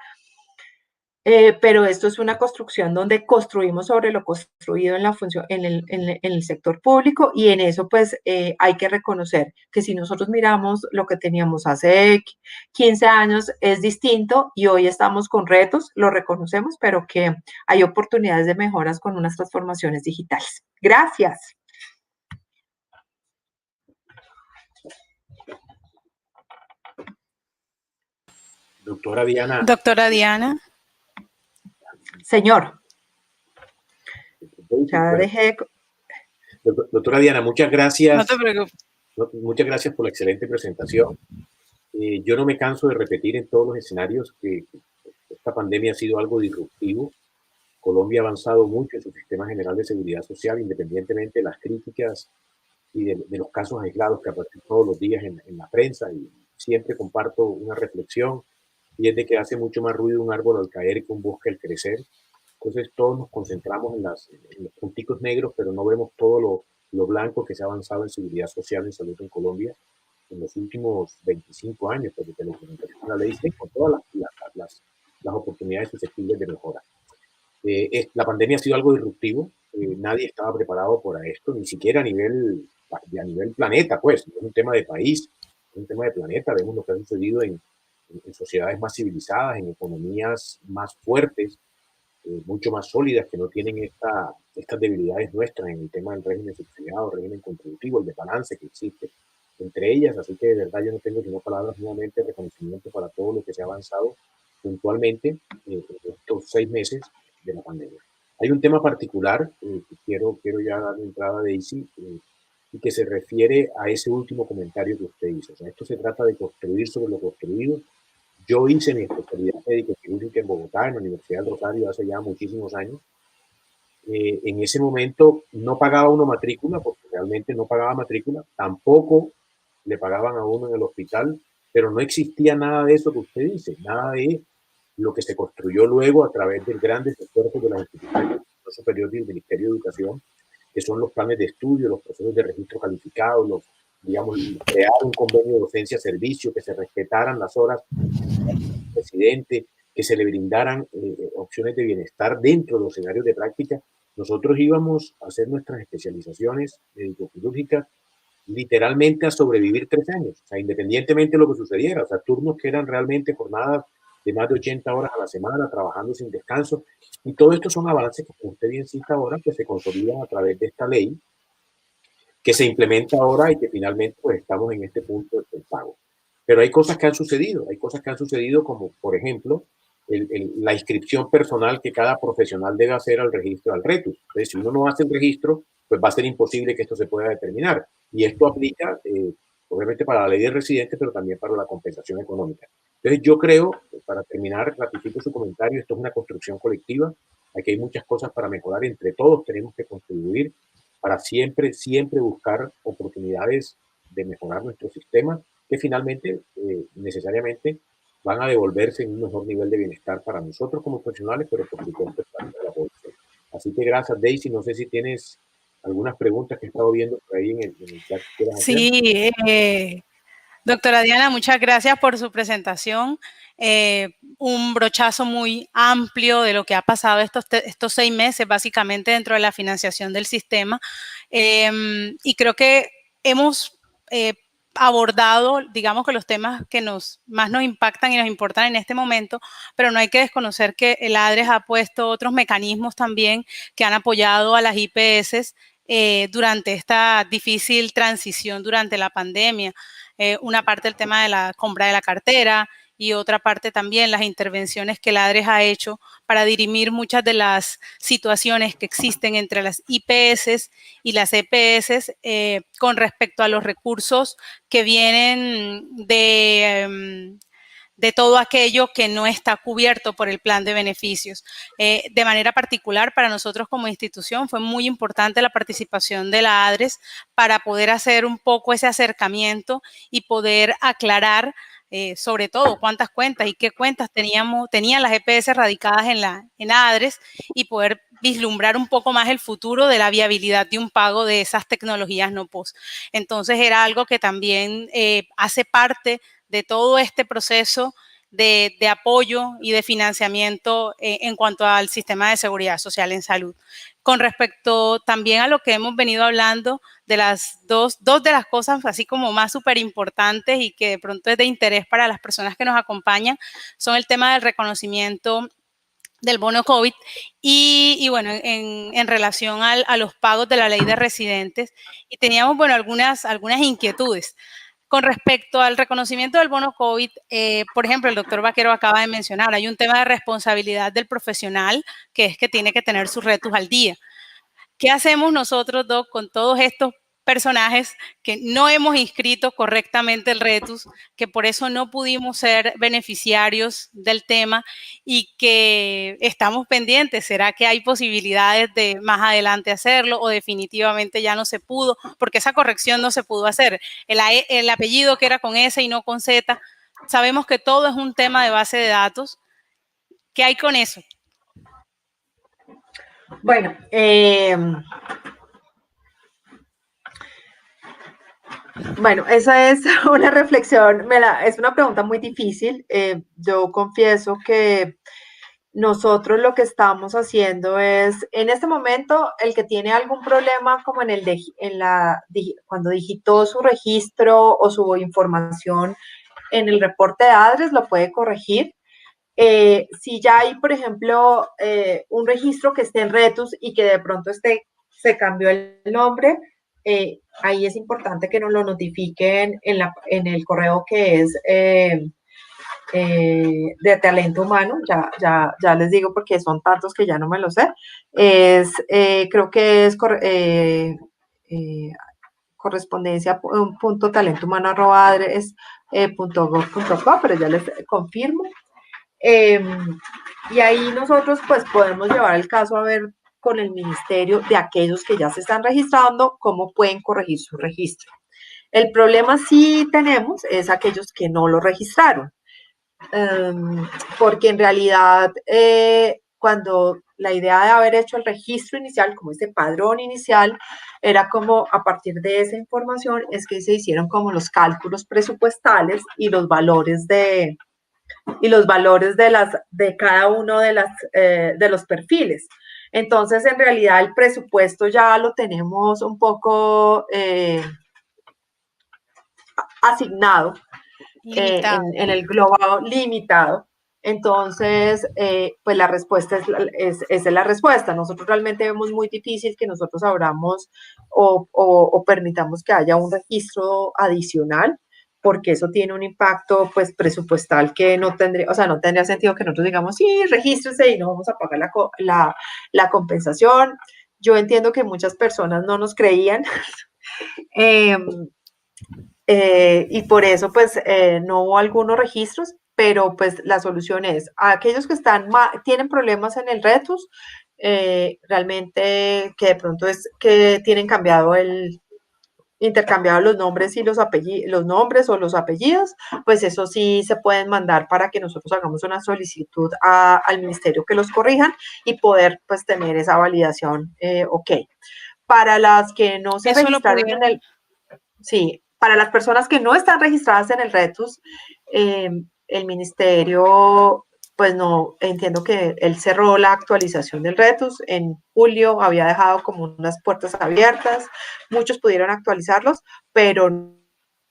pero esto es una construcción donde construimos sobre lo construido en la función, en el sector público, y en eso pues hay que reconocer que si nosotros miramos lo que teníamos hace 15 años es distinto, y hoy estamos con retos, lo reconocemos, pero que hay oportunidades de mejoras con unas transformaciones digitales. Gracias. Doctora Diana. Doctora Diana. Señor. Ya dejé. Doctora Diana, muchas gracias. No te preocupes. Muchas gracias por la excelente presentación. Yo no me canso de repetir en todos los escenarios que esta pandemia ha sido algo disruptivo. Colombia ha avanzado mucho en su sistema general de seguridad social, independientemente de las críticas y de los casos aislados que aparecen todos los días en la prensa, y siempre comparto una reflexión, y es de que hace mucho más ruido un árbol al caer que un bosque al crecer. Entonces todos nos concentramos en los punticos negros, pero no vemos todo lo blanco que se ha avanzado en seguridad social, en salud en Colombia en los últimos 25 años, desde que la implementación de la ley, con todas las oportunidades susceptibles de mejora. La pandemia ha sido algo disruptivo, nadie estaba preparado para esto, ni siquiera a nivel planeta, pues, no es un tema de país, es un tema de planeta. Vemos lo que ha sucedido en sociedades más civilizadas, en economías más fuertes, mucho más sólidas, que no tienen estas debilidades nuestras en el tema del régimen subsidiado, régimen contributivo, el de balance que existe entre ellas. Así que de verdad yo no tengo sino palabras, nuevamente, de reconocimiento para todo lo que se ha avanzado puntualmente en estos 6 meses de la pandemia. Hay un tema particular que quiero ya dar entrada a Daisy, y que se refiere a ese último comentario que usted hizo. O sea, esto se trata de construir sobre lo construido. Yo hice mi especialidad médico-quirúrgica en Bogotá, en la Universidad del Rosario, hace ya muchísimos años. En ese momento no pagaba uno matrícula, porque realmente no pagaba matrícula, tampoco le pagaban a uno en el hospital, pero no existía nada de eso que usted dice, nada de lo que se construyó luego a través de grandes esfuerzos de las instituciones superiores y del Ministerio de Educación, que son los planes de estudio, los procesos de registro calificado, los, digamos, crear un convenio de docencia-servicio, que se respetaran las horas del presidente, que se le brindaran opciones de bienestar dentro de los escenarios de práctica. Nosotros íbamos a hacer nuestras especializaciones médico-quirúrgicas literalmente a sobrevivir 3 años, o sea, independientemente de lo que sucediera, o sea, turnos que eran realmente jornadas de más de 80 horas a la semana, trabajando sin descanso, y todo esto son avances que, como usted bien cita ahora, que se consolidan a través de esta ley, que se implementa ahora y que finalmente pues estamos en este punto del pago. Pero hay cosas que han sucedido como, por ejemplo, la inscripción personal que cada profesional debe hacer al registro, al RETUS. Entonces, si uno no hace el registro, pues va a ser imposible que esto se pueda determinar. Y esto aplica, obviamente, para la ley de residentes, pero también para la compensación económica. Entonces, yo creo, para terminar, ratifico su comentario, esto es una construcción colectiva, aquí hay muchas cosas para mejorar, entre todos tenemos que contribuir para siempre, siempre buscar oportunidades de mejorar nuestro sistema, que finalmente, necesariamente, van a devolverse en un mejor nivel de bienestar para nosotros como profesionales, pero por supuesto para la población. Así que gracias, Daisy. No sé si tienes algunas preguntas que he estado viendo por ahí en el chat que quieras hacer. Sí, doctora Diana, muchas gracias por su presentación. Un brochazo muy amplio de lo que ha pasado estos 6 meses, básicamente, dentro de la financiación del sistema. Y creo que hemos abordado, digamos, que los temas que más nos impactan y nos importan en este momento, pero no hay que desconocer que el ADRES ha puesto otros mecanismos también que han apoyado a las IPS durante esta difícil transición durante la pandemia. Una parte el tema de la compra de la cartera y otra parte también las intervenciones que el ADRES ha hecho para dirimir muchas de las situaciones que existen entre las IPS y las EPS con respecto a los recursos que vienen de todo aquello que no está cubierto por el plan de beneficios. De manera particular, para nosotros como institución fue muy importante la participación de la ADRES para poder hacer un poco ese acercamiento y poder aclarar sobre todo cuántas cuentas y qué cuentas tenían las EPS radicadas en ADRES y poder vislumbrar un poco más el futuro de la viabilidad de un pago de esas tecnologías no POS. Entonces era algo que también hace parte de todo este proceso de apoyo y de financiamiento en cuanto al sistema de seguridad social en salud. Con respecto también a lo que hemos venido hablando de las dos de las cosas así como más súper importantes y que de pronto es de interés para las personas que nos acompañan, son el tema del reconocimiento del bono COVID y bueno, en relación a los pagos de la ley de residentes. Y teníamos, bueno, algunas inquietudes. Con respecto al reconocimiento del bono COVID, por ejemplo, el doctor Vaquero acaba de mencionar, hay un tema de responsabilidad del profesional, que es que tiene que tener sus retos al día. ¿Qué hacemos nosotros, Doc, con todos estos personajes que no hemos inscrito correctamente el RETUS, que por eso no pudimos ser beneficiarios del tema y que estamos pendientes? ¿Será que hay posibilidades de más adelante hacerlo o definitivamente ya no se pudo? Porque esa corrección no se pudo hacer. El apellido que era con S y no con Z, sabemos que todo es un tema de base de datos. ¿Qué hay con eso? Bueno, esa es una reflexión, es una pregunta muy difícil. Yo confieso que nosotros lo que estamos haciendo es, en este momento, el que tiene algún problema como cuando digitó su registro o su información en el reporte de ADRES, lo puede corregir. Si ya hay, por ejemplo, un registro que esté en RETUS y que de pronto se cambió el nombre, ahí es importante que nos lo notifiquen en el correo que es de talento humano. Ya les digo porque son tantos que ya no me lo sé. Creo que es correspondencia.talentohumano@adres.gov.co, pero ya les confirmo. Y ahí nosotros pues podemos llevar el caso a ver con el ministerio de aquellos que ya se están registrando, cómo pueden corregir su registro. El problema sí tenemos es aquellos que no lo registraron, porque en realidad cuando la idea de haber hecho el registro inicial, como este padrón inicial, era como a partir de esa información es que se hicieron como los cálculos presupuestales y los valores de cada uno de los perfiles. Entonces, en realidad, el presupuesto ya lo tenemos un poco asignado en el global limitado. Entonces, pues la respuesta es la respuesta. Nosotros realmente vemos muy difícil que nosotros abramos o permitamos que haya un registro adicional, porque eso tiene un impacto pues presupuestal que no tendría, o sea, no tendría sentido que nosotros digamos, sí, regístrese y no vamos a pagar la compensación. Yo entiendo que muchas personas no nos creían y por eso pues no hubo algunos registros, pero pues la solución es a aquellos que tienen problemas en el RETUS, realmente que de pronto es que tienen intercambiado los nombres y los nombres o los apellidos, pues eso sí se pueden mandar para que nosotros hagamos una solicitud al ministerio que los corrijan y poder pues tener esa validación, ok. Para las que no se registraron para las personas que no están registradas en el RETUS, el ministerio, pues no, entiendo que él cerró la actualización del RETUS en julio, había dejado como unas puertas abiertas, muchos pudieron actualizarlos, pero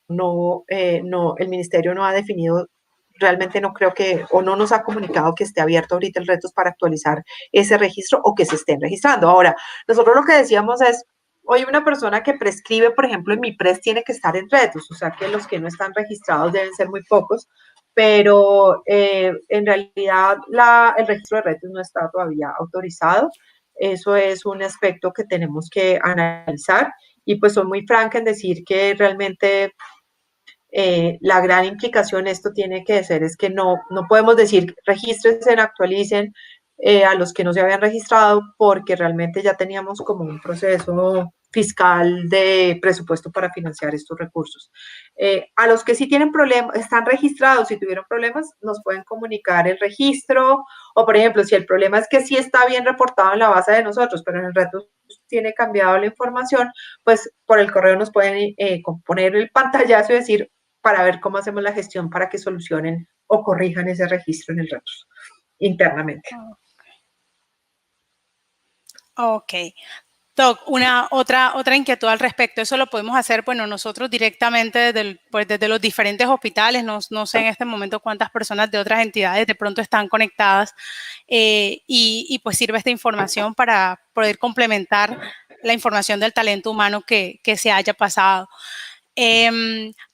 no, el ministerio no ha definido, realmente no creo que, o no nos ha comunicado que esté abierto ahorita el RETUS para actualizar ese registro o que se estén registrando. Ahora, nosotros lo que decíamos es, hoy una persona que prescribe, por ejemplo, en MIPRES tiene que estar en RETUS, o sea que los que no están registrados deben ser muy pocos, pero en realidad el registro de RETUS no está todavía autorizado. Eso es un aspecto que tenemos que analizar y pues soy muy franca en decir que realmente la gran implicación esto tiene que ser es que no podemos decir regístrense, actualicen a los que no se habían registrado porque realmente ya teníamos como un proceso fiscal de presupuesto para financiar estos recursos. A los que sí tienen problemas, están registrados y tuvieron problemas, nos pueden comunicar el registro o, por ejemplo, si el problema es que sí está bien reportado en la base de nosotros, pero en el reto tiene cambiado la información, pues por el correo nos pueden poner el pantallazo y decir para ver cómo hacemos la gestión para que solucionen o corrijan ese registro en el reto internamente. Ok. Doc, otra inquietud al respecto, eso lo podemos hacer, bueno, nosotros directamente desde los diferentes hospitales, no sé en este momento cuántas personas de otras entidades de pronto están conectadas y pues sirve esta información para poder complementar la información del talento humano que se haya pasado.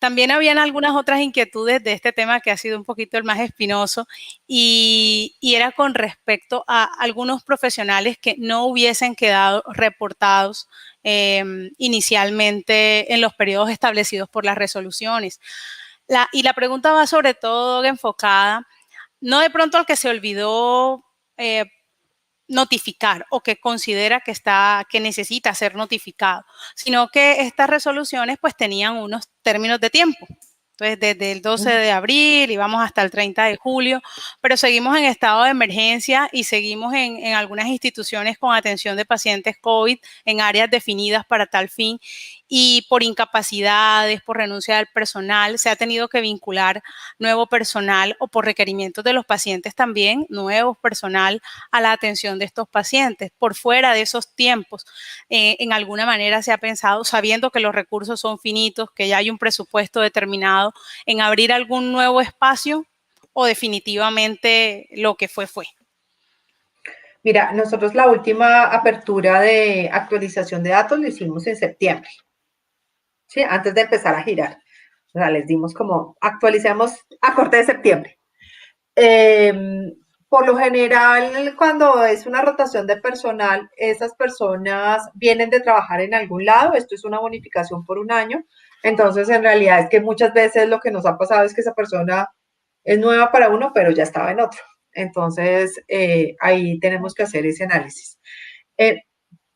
También habían algunas otras inquietudes de este tema que ha sido un poquito el más espinoso y era con respecto a algunos profesionales que no hubiesen quedado reportados inicialmente en los periodos establecidos por las resoluciones. Y la pregunta va sobre todo enfocada, no de pronto al que se olvidó notificar o que considera que necesita ser notificado, sino que estas resoluciones pues tenían unos términos de tiempo. Entonces, desde el 12 de abril y vamos hasta el 30 de julio, pero seguimos en estado de emergencia y seguimos en algunas instituciones con atención de pacientes COVID en áreas definidas para tal fin y por incapacidades, por renuncia del personal, se ha tenido que vincular nuevo personal o por requerimientos de los pacientes también, nuevo personal a la atención de estos pacientes. Por fuera de esos tiempos, en alguna manera se ha pensado, sabiendo que los recursos son finitos, que ya hay un presupuesto determinado, en abrir algún nuevo espacio o definitivamente lo que fue. Mira, nosotros la última apertura de actualización de datos lo hicimos en septiembre, ¿sí? Antes de empezar a girar. O sea, les dimos como actualicemos a corte de septiembre. Por lo general, cuando es una rotación de personal, esas personas vienen de trabajar en algún lado, esto es una bonificación por un año, entonces en realidad es que muchas veces lo que nos ha pasado es que esa persona es nueva para uno, pero ya estaba en otro. Entonces, ahí tenemos que hacer ese análisis. Eh,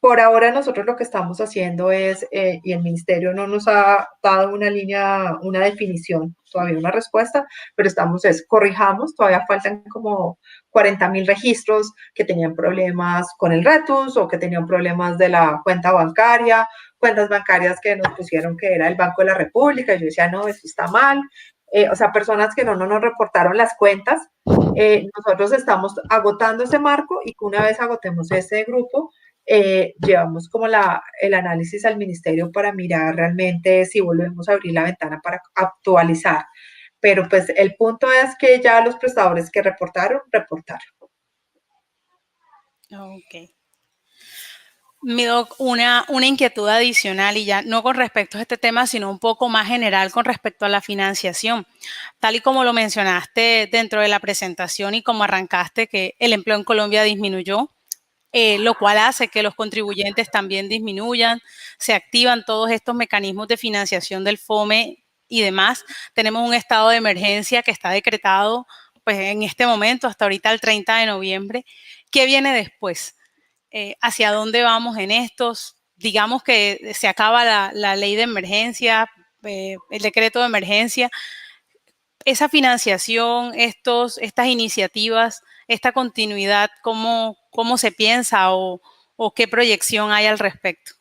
por ahora nosotros lo que estamos haciendo es, y el ministerio no nos ha dado una línea, una definición, todavía una respuesta, pero corrijamos, todavía faltan como 40.000 registros que tenían problemas con el RETUS o que tenían problemas de la cuenta bancaria, cuentas bancarias que nos pusieron que era el Banco de la República, y yo decía, no, eso está mal. O sea, personas que no nos reportaron las cuentas. Nosotros estamos agotando ese marco y que una vez agotemos ese grupo, llevamos como el análisis al ministerio para mirar realmente si volvemos a abrir la ventana para actualizar. Pero pues el punto es que ya los prestadores que reportaron. Ok. Mi doc, una inquietud adicional y ya no con respecto a este tema, sino un poco más general con respecto a la financiación. Tal y como lo mencionaste dentro de la presentación y como arrancaste que el empleo en Colombia disminuyó, lo cual hace que los contribuyentes también disminuyan, se activan todos estos mecanismos de financiación del FOME y demás. Tenemos un estado de emergencia que está decretado pues, en este momento, hasta ahorita el 30 de noviembre. ¿Qué viene después? ¿Hacia dónde vamos en estos? Digamos que se acaba la ley de emergencia, el decreto de emergencia. Esa financiación, estas iniciativas, esta continuidad, ¿cómo se piensa o qué proyección hay al respecto?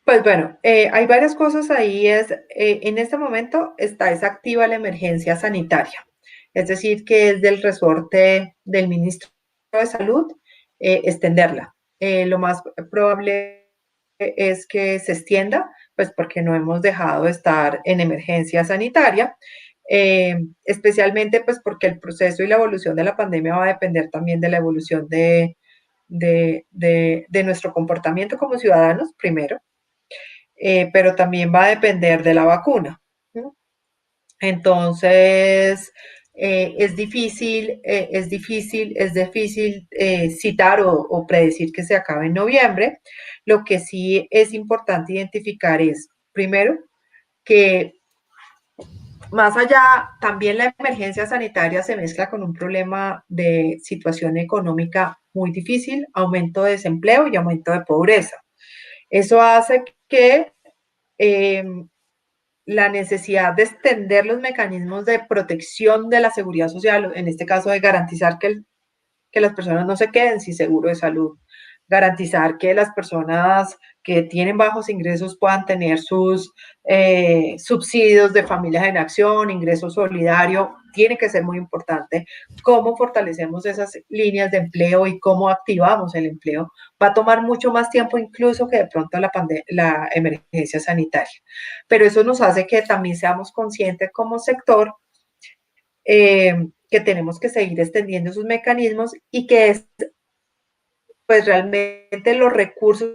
Pues bueno, hay varias cosas ahí. En este momento es activa la emergencia sanitaria, es decir, que es del resorte del ministro de Salud extenderla. Lo más probable es que se extienda, pues porque no hemos dejado de estar en emergencia sanitaria, especialmente pues porque el proceso y la evolución de la pandemia va a depender también de la evolución de nuestro comportamiento como ciudadanos, primero, pero también va a depender de la vacuna. ¿No? Entonces, es difícil citar o predecir que se acabe en noviembre. Lo que sí es importante identificar es, primero, que más allá, también la emergencia sanitaria se mezcla con un problema de situación económica muy difícil, aumento de desempleo y aumento de pobreza. Eso hace que la necesidad de extender los mecanismos de protección de la seguridad social, en este caso de garantizar que las personas no se queden sin seguro de salud, garantizar que las personas que tienen bajos ingresos puedan tener sus subsidios de familias en acción, ingreso solidario, tiene que ser muy importante. Cómo fortalecemos esas líneas de empleo y cómo activamos el empleo va a tomar mucho más tiempo incluso que de pronto la emergencia sanitaria. Pero eso nos hace que también seamos conscientes como sector que tenemos que seguir extendiendo sus mecanismos y que pues realmente los recursos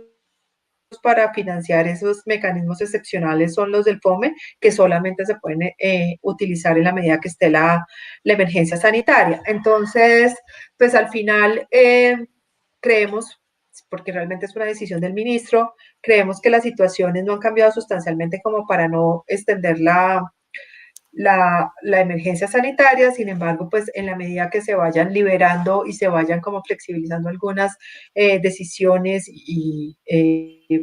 para financiar esos mecanismos excepcionales son los del FOME, que solamente se pueden utilizar en la medida que esté la emergencia sanitaria. Entonces, pues al final creemos, porque realmente es una decisión del ministro, creemos que las situaciones no han cambiado sustancialmente como para no extender la emergencia sanitaria. Sin embargo, pues en la medida que se vayan liberando y se vayan como flexibilizando algunas decisiones y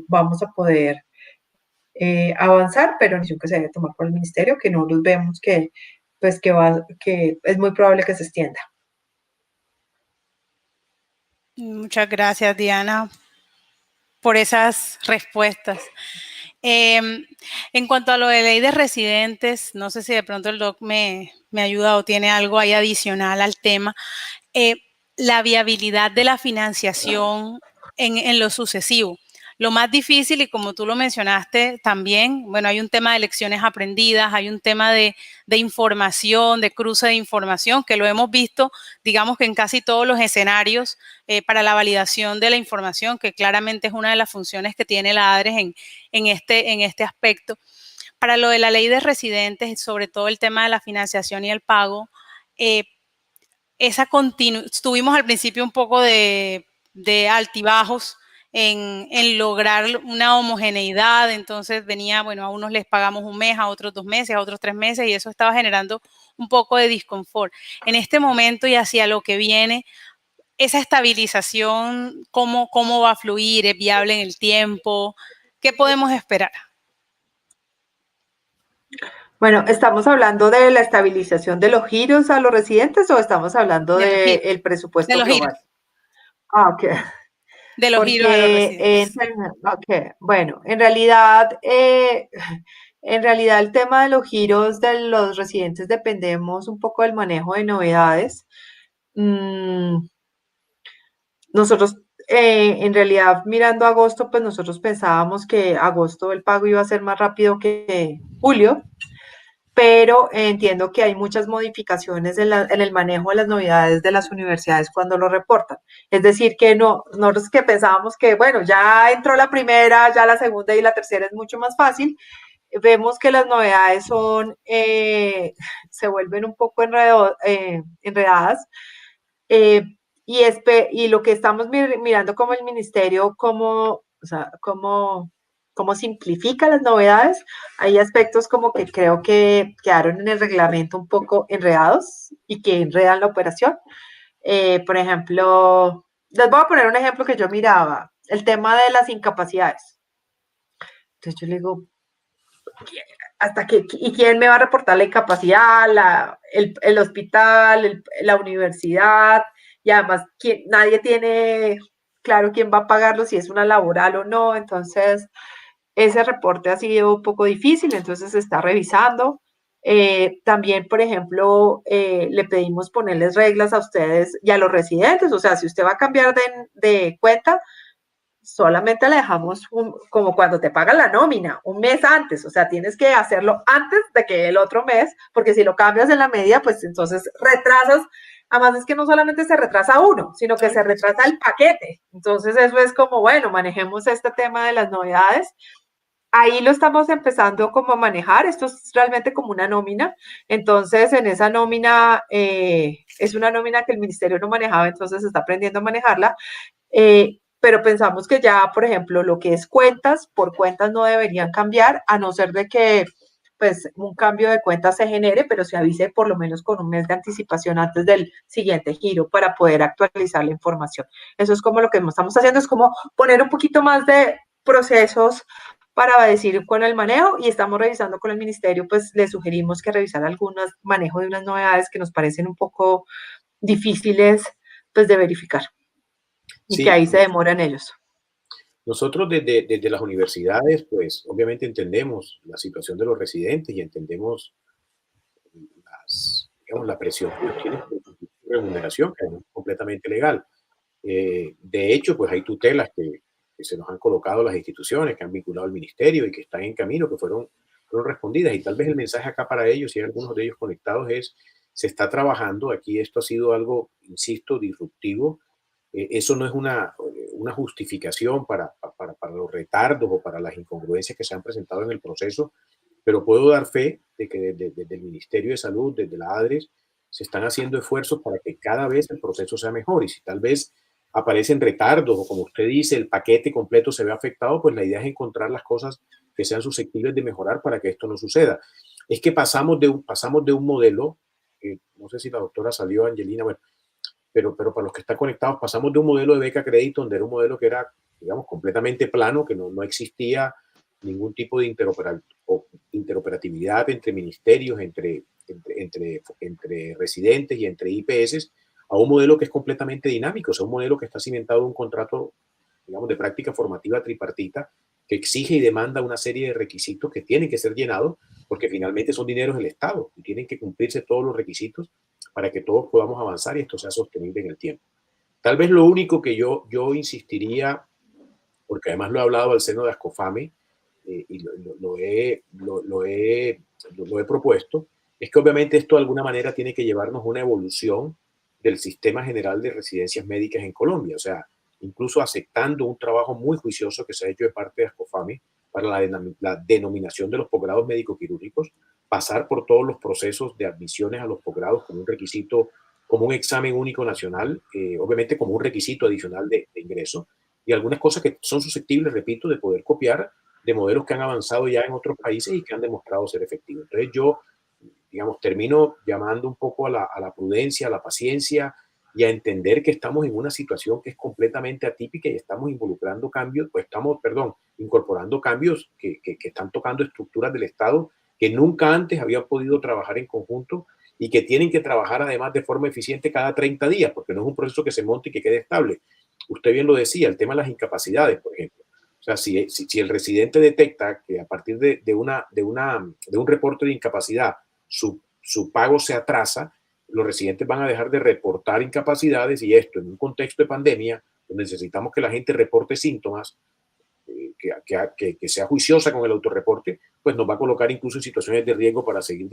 vamos a poder avanzar, pero en decisión que se debe tomar por el ministerio, que no los vemos pues que es muy probable que se extienda. Muchas gracias, Diana, por esas respuestas. En cuanto a lo de ley de residentes, no sé si de pronto el doc me ayuda o tiene algo ahí adicional al tema. La viabilidad de la financiación en lo sucesivo. Lo más difícil, y como tú lo mencionaste también, bueno, hay un tema de lecciones aprendidas, hay un tema de información, de cruce de información, que lo hemos visto, digamos que en casi todos los escenarios para la validación de la información, que claramente es una de las funciones que tiene la ADRES en este aspecto. Para lo de la ley de residentes, sobre todo el tema de la financiación y el pago, tuvimos al principio un poco de altibajos en lograr una homogeneidad, entonces venía, bueno, a unos les pagamos un mes, a otros 2 meses, a otros 3 meses, y eso estaba generando un poco de disconfort. En este momento y hacia lo que viene, esa estabilización, ¿cómo va a fluir? ¿Es viable en el tiempo? ¿Qué podemos esperar? Bueno, ¿estamos hablando de la estabilización de los giros a los residentes o estamos hablando De los giros. del presupuesto De los global? giros. Ah, ok. De los giros a los Porque, residentes. ok, bueno, en realidad el tema de los giros de los residentes dependemos un poco del manejo de novedades. Nosotros, en realidad, mirando agosto, pues nosotros pensábamos que agosto el pago iba a ser más rápido que julio, pero entiendo que hay muchas modificaciones en el manejo de las novedades de las universidades cuando lo reportan. Es decir, que no, nosotros que pensábamos que, bueno, ya entró la primera, ya la segunda y la tercera es mucho más fácil, vemos que las novedades se vuelven un poco enredadas. Y lo que estamos mirando como el ministerio, o sea, cómo simplifica las novedades, hay aspectos como que creo que quedaron en el reglamento un poco enredados y que enredan la operación. Por ejemplo, les voy a poner un ejemplo que yo miraba, el tema de las incapacidades. Entonces yo le digo, ¿y quién me va a reportar la incapacidad? El hospital, la universidad, y además nadie tiene claro quién va a pagarlo, si es una laboral o no. Entonces, ese reporte ha sido un poco difícil, entonces se está revisando. También, por ejemplo, le pedimos ponerles reglas a ustedes y a los residentes, o sea, si usted va a cambiar de cuenta, solamente le dejamos como cuando te pagan la nómina, un mes antes, o sea, tienes que hacerlo antes de que el otro mes, porque si lo cambias en la media, pues entonces retrasas. Además es que no solamente se retrasa uno, sino que se retrasa el paquete. Entonces eso es como, bueno, manejemos este tema de las novedades. Ahí lo estamos empezando como a manejar, esto es realmente como una nómina, entonces en esa nómina es una nómina que el ministerio no manejaba, entonces está aprendiendo a manejarla, pero pensamos que ya, por ejemplo, lo que es cuentas, por cuentas no deberían cambiar, a no ser de que pues un cambio de cuentas se genere, pero se avise por lo menos con un mes de anticipación antes del siguiente giro para poder actualizar la información. Eso es como lo que estamos haciendo, es como poner un poquito más de procesos para decir con el manejo y estamos revisando con el ministerio, pues le sugerimos que revisar algunos manejo de unas novedades que nos parecen un poco difíciles pues de verificar y Sí, que ahí se demoran ellos. nosotros desde las universidades, pues obviamente entendemos la situación de los residentes y entendemos digamos, la presión que ellos tienen por su remuneración, que es completamente legal. De hecho, pues hay tutelas que se nos han colocado las instituciones, que han vinculado al ministerio y que están en camino, que fueron respondidas. Y tal vez el mensaje acá para ellos, y hay algunos de ellos conectados, es, se está trabajando, aquí esto ha sido algo, insisto, disruptivo. Eso no es una justificación para los retardos o para las incongruencias que se han presentado en el proceso, pero puedo dar fe de que desde el Ministerio de Salud, desde la ADRES, se están haciendo esfuerzos para que cada vez el proceso sea mejor. Y si tal vez aparecen retardos o como usted dice, el paquete completo se ve afectado, pues la idea es encontrar las cosas que sean susceptibles de mejorar para que esto no suceda. Es que pasamos de un modelo, no sé si la doctora salió, Angelina, bueno, pero para los que están conectados, pasamos de un modelo de beca crédito, donde era un modelo que era, digamos, completamente plano, que no existía ningún tipo de interoperatividad entre ministerios, entre residentes y entre IPS, a un modelo que es completamente dinámico, o sea, un modelo que está cimentado en un contrato, digamos, de práctica formativa tripartita, que exige y demanda una serie de requisitos que tienen que ser llenados, porque finalmente son dineros del Estado y tienen que cumplirse todos los requisitos para que todos podamos avanzar y esto sea sostenible en el tiempo. Tal vez lo único que yo insistiría, porque además lo he hablado al seno de Ascofame y lo he propuesto, es que obviamente esto de alguna manera tiene que llevarnos una evolución del sistema general de residencias médicas en Colombia, o sea, incluso aceptando un trabajo muy juicioso que se ha hecho de parte de Ascofame para la denominación de los posgrados médico-quirúrgicos, pasar por todos los procesos de admisiones a los posgrados como un requisito como un examen único nacional, obviamente como un requisito adicional de ingreso, y algunas cosas que son susceptibles, repito, de poder copiar de modelos que han avanzado ya en otros países y que han demostrado ser efectivos. Entonces yo, digamos, termino llamando un poco a la prudencia, a la paciencia y a entender que estamos en una situación que es completamente atípica y estamos involucrando cambios, pues estamos, perdón, incorporando cambios que están tocando estructuras del Estado que nunca antes habían podido trabajar en conjunto y que tienen que trabajar además de forma eficiente cada 30 días, porque no es un proceso que se monte y que quede estable. Usted bien lo decía, el tema de las incapacidades, por ejemplo. O sea, si el residente detecta que a partir de un reporte de incapacidad su pago se atrasa, los residentes van a dejar de reportar incapacidades y esto en un contexto de pandemia, donde necesitamos que la gente reporte síntomas, que sea juiciosa con el autorreporte, pues nos va a colocar incluso en situaciones de riesgo para seguir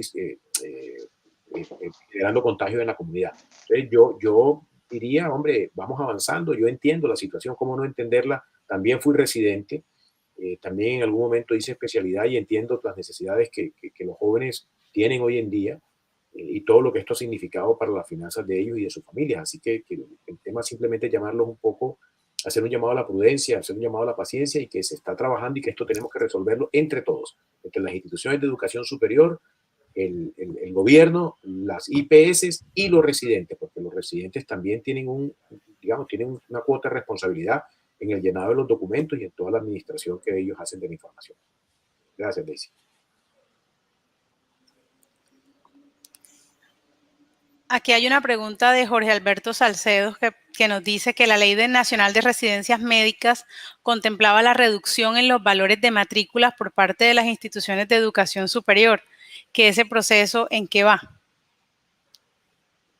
generando contagios en la comunidad. Entonces yo diría, hombre, vamos avanzando, yo entiendo la situación, cómo no entenderla, también fui residente, también en algún momento hice especialidad y entiendo las necesidades que los jóvenes tienen hoy en día y todo lo que esto ha significado para las finanzas de ellos y de sus familias. Así que el tema es simplemente llamarlos un poco, hacer un llamado a la prudencia, hacer un llamado a la paciencia y que se está trabajando y que esto tenemos que resolverlo entre todos, entre las instituciones de educación superior, el gobierno, las IPS y los residentes, porque los residentes también tienen tienen una cuota de responsabilidad en el llenado de los documentos y en toda la administración que ellos hacen de la información. Gracias, Daisy. Aquí hay una pregunta de Jorge Alberto Salcedo que nos dice que la Ley Nacional de Residencias Médicas contemplaba la reducción en los valores de matrículas por parte de las instituciones de educación superior. ¿Que ese proceso en qué va?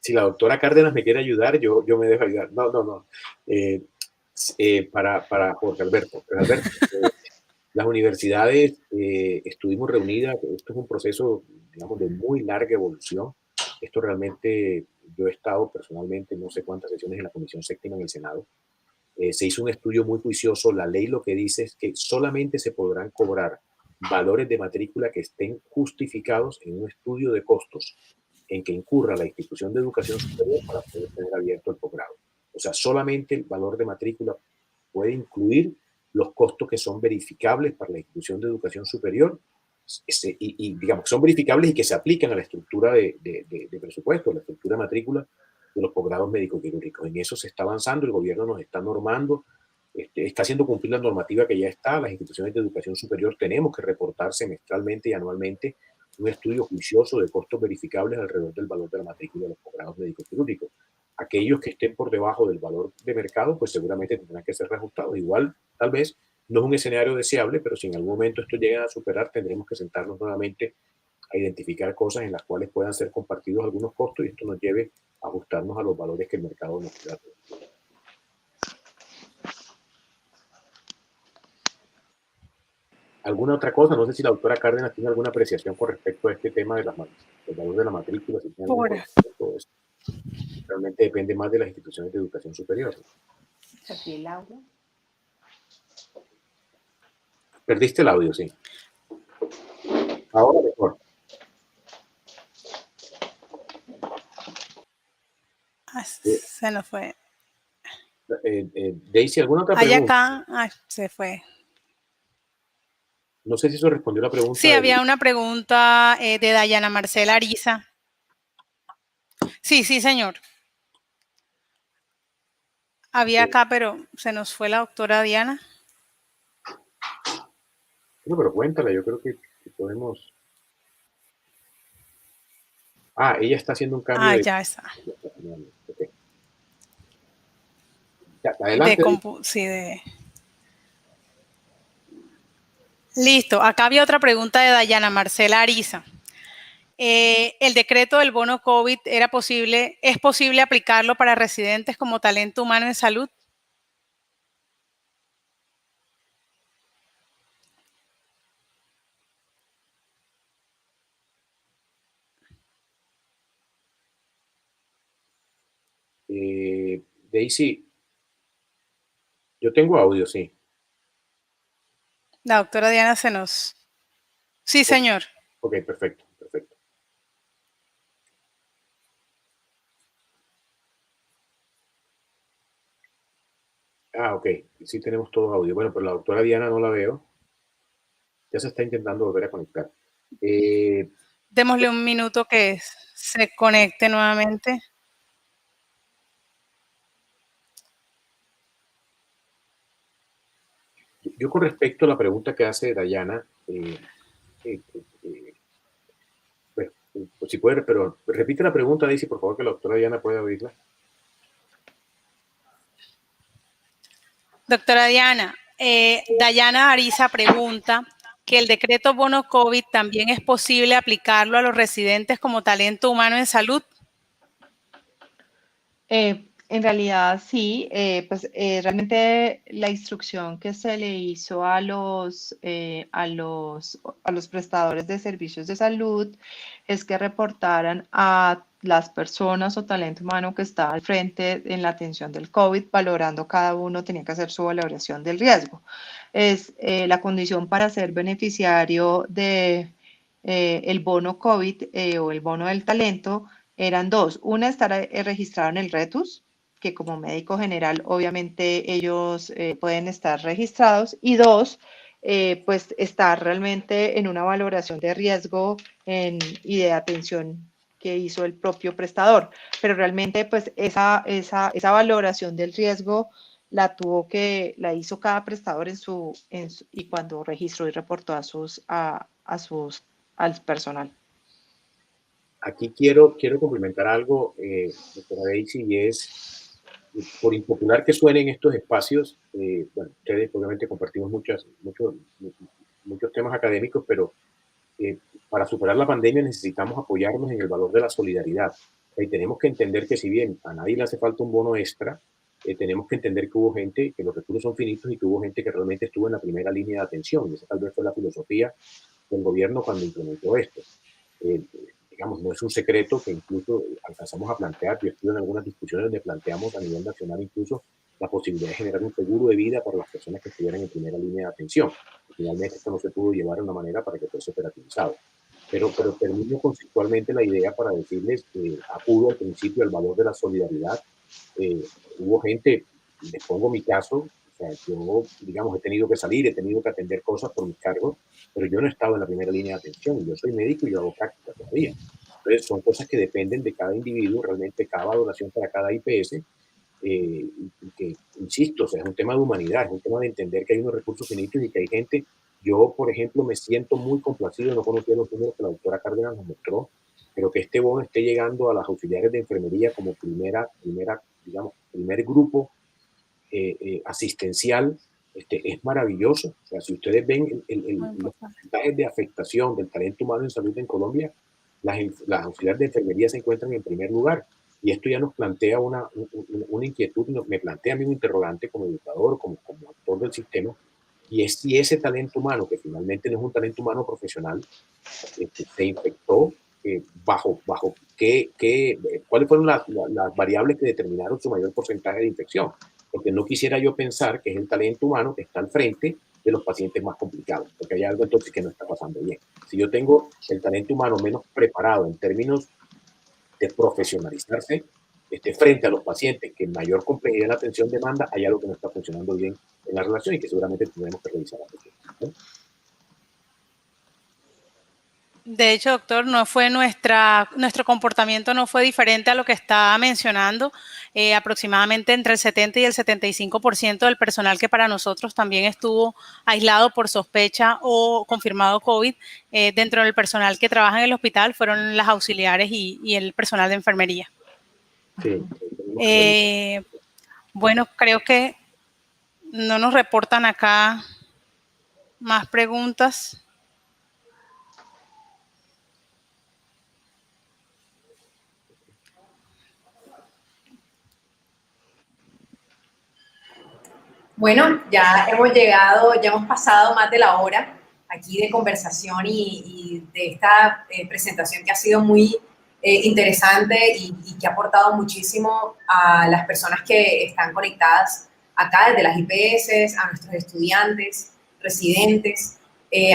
Si la doctora Cárdenas me quiere ayudar, yo me dejo ayudar. No. Para Jorge Alberto. Las universidades estuvimos reunidas, esto es un proceso, digamos, de muy larga evolución. Esto realmente, yo he estado personalmente en no sé cuántas sesiones en la Comisión Séptima en el Senado. Se hizo un estudio muy juicioso. La ley lo que dice es que solamente se podrán cobrar valores de matrícula que estén justificados en un estudio de costos en que incurra la institución de educación superior para poder tener abierto el posgrado. O sea, solamente el valor de matrícula puede incluir los costos que son verificables para la institución de educación superior y digamos que son verificables y que se aplican a la estructura de presupuesto, la estructura de matrícula de los posgrados médico-quirúrgicos. En eso se está avanzando, el gobierno nos está normando, está haciendo cumplir la normativa que ya está. Las instituciones de educación superior tenemos que reportar semestralmente y anualmente un estudio juicioso de costos verificables alrededor del valor de la matrícula de los posgrados médico-quirúrgicos. Aquellos que estén por debajo del valor de mercado, pues seguramente tendrán que ser reajustados. Igual, tal vez, no es un escenario deseable, pero si en algún momento esto llega a superar, tendremos que sentarnos nuevamente a identificar cosas en las cuales puedan ser compartidos algunos costos y esto nos lleve a ajustarnos a los valores que el mercado nos da. ¿Alguna otra cosa? No sé si la doctora Cárdenas tiene alguna apreciación con respecto a este tema del valor de la matrícula, si tiene algún todo esto. Realmente depende más de las instituciones de educación superior. ¿Perdí el audio? Perdiste el audio, sí. Ahora mejor. Se nos fue. Daisy, ¿alguna otra pregunta? Acá, se fue. No sé si eso respondió la pregunta. Sí, había una pregunta de Dayana Marcela Ariza. Sí, señor. Había acá, pero se nos fue la doctora Diana. No, pero cuéntala, yo creo que podemos. Ella está haciendo un cambio. Ya está. Okay. Ya, adelante. Listo, acá había otra pregunta de Dayana Marcela Ariza. El decreto del bono COVID, ¿es posible aplicarlo para residentes como talento humano en salud? Daisy, yo tengo audio, sí. La doctora Diana se nos... Sí, señor. Ok, perfecto. Ok, sí tenemos todo audio. Bueno, pero la doctora Diana no la veo. Ya se está intentando volver a conectar. Démosle un minuto que se conecte nuevamente. Yo con respecto a la pregunta que hace Dayana, pues si puede, pero repite la pregunta, Daisy, por favor, que la doctora Diana pueda oírla. Doctora Diana, Dayana Ariza pregunta que el decreto bono COVID también es posible aplicarlo a los residentes como talento humano en salud. En realidad sí, realmente la instrucción que se le hizo a los prestadores de servicios de salud es que reportaran a las personas o talento humano que está al frente en la atención del COVID, valorando cada uno, tenía que hacer su valoración del riesgo. Es la condición para ser beneficiario de el bono COVID o el bono del talento. Eran dos. Una, estar registrado en el RETUS, que como médico general obviamente ellos pueden estar registrados. Y dos, pues estar realmente en una valoración de riesgo y de atención que hizo el propio prestador. Pero realmente pues esa valoración del riesgo la hizo cada prestador y cuando registró y reportó al personal. Aquí quiero complementar algo, doctora Daisy, y es, por impopular que suenen estos espacios, bueno, ustedes obviamente compartimos muchos temas académicos, pero para superar la pandemia necesitamos apoyarnos en el valor de la solidaridad. Y tenemos que entender que si bien a nadie le hace falta un bono extra, tenemos que entender que hubo gente, que los recursos son finitos y que hubo gente que realmente estuvo en la primera línea de atención. Y esa tal vez fue la filosofía del gobierno cuando implementó esto. Digamos, no es un secreto que incluso alcanzamos a plantear, yo estuve en algunas discusiones donde planteamos a nivel nacional incluso la posibilidad de generar un seguro de vida para las personas que estuvieran en primera línea de atención. Finalmente esto no se pudo llevar de una manera para que fuese operativizado. Pero termino conceptualmente la idea para decirles que acudo al principio al valor de la solidaridad. Hubo gente, les pongo mi caso, o sea, yo, digamos, he tenido que salir, he tenido que atender cosas por mis cargos, pero yo no he estado en la primera línea de atención. Yo soy médico y yo hago práctica todavía. Entonces, son cosas que dependen de cada individuo, realmente cada valoración para cada IPS, y que, insisto, o sea, es un tema de humanidad, es un tema de entender que hay unos recursos finitos y que hay gente. Yo, por ejemplo, me siento muy complacido, no conocía los números que la doctora Cárdenas nos mostró, pero que este bono esté llegando a las auxiliares de enfermería como digamos, primer grupo asistencial, es maravilloso. O sea, si ustedes ven los porcentajes de afectación del talento humano en salud en Colombia, las auxiliares de enfermería se encuentran en primer lugar. Y esto ya nos plantea una inquietud, me plantea a mí un interrogante como educador, como actor del sistema, y es si ese talento humano, que finalmente no es un talento humano profesional, se infectó, ¿cuáles fueron las variables que determinaron su mayor porcentaje de infección? Porque no quisiera yo pensar que es el talento humano que está al frente de los pacientes más complicados, porque hay algo entonces que no está pasando bien. Si yo tengo el talento humano menos preparado en términos de profesionalizarse, frente a los pacientes que mayor complejidad de la atención demanda, hay algo que no está funcionando bien en la relación y que seguramente tendremos que revisar a futuro, ¿no? De hecho, doctor, no fue nuestro comportamiento no fue diferente a lo que estaba mencionando. Aproximadamente entre el 70 y el 75% del personal que para nosotros también estuvo aislado por sospecha o confirmado COVID, dentro del personal que trabaja en el hospital fueron las auxiliares y el personal de enfermería. Sí. Bueno, creo que no nos reportan acá más preguntas. Bueno, ya hemos pasado más de la hora aquí de conversación y de esta presentación que ha sido muy interesante y que ha aportado muchísimo a las personas que están conectadas acá, desde las IPS, a nuestros estudiantes, residentes.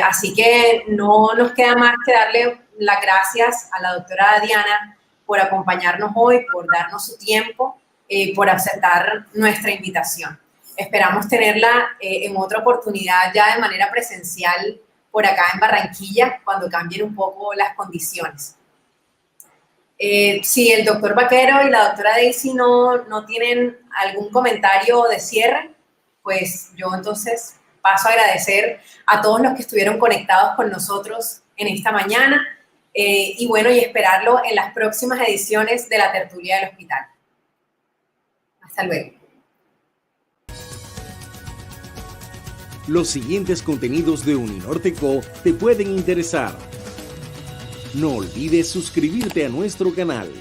Así que no nos queda más que darle las gracias a la doctora Diana por acompañarnos hoy, por darnos su tiempo, por aceptar nuestra invitación. esperamos tenerla en otra oportunidad ya de manera presencial por acá en Barranquilla, cuando cambien un poco las condiciones. Si el doctor Vaquero y la doctora Daisy no tienen algún comentario de cierre, pues yo entonces paso a agradecer a todos los que estuvieron conectados con nosotros en esta mañana y bueno, y esperarlo en las próximas ediciones de la tertulia del hospital. Hasta luego. Los siguientes contenidos de Uninorte.co te pueden interesar. No olvides suscribirte a nuestro canal.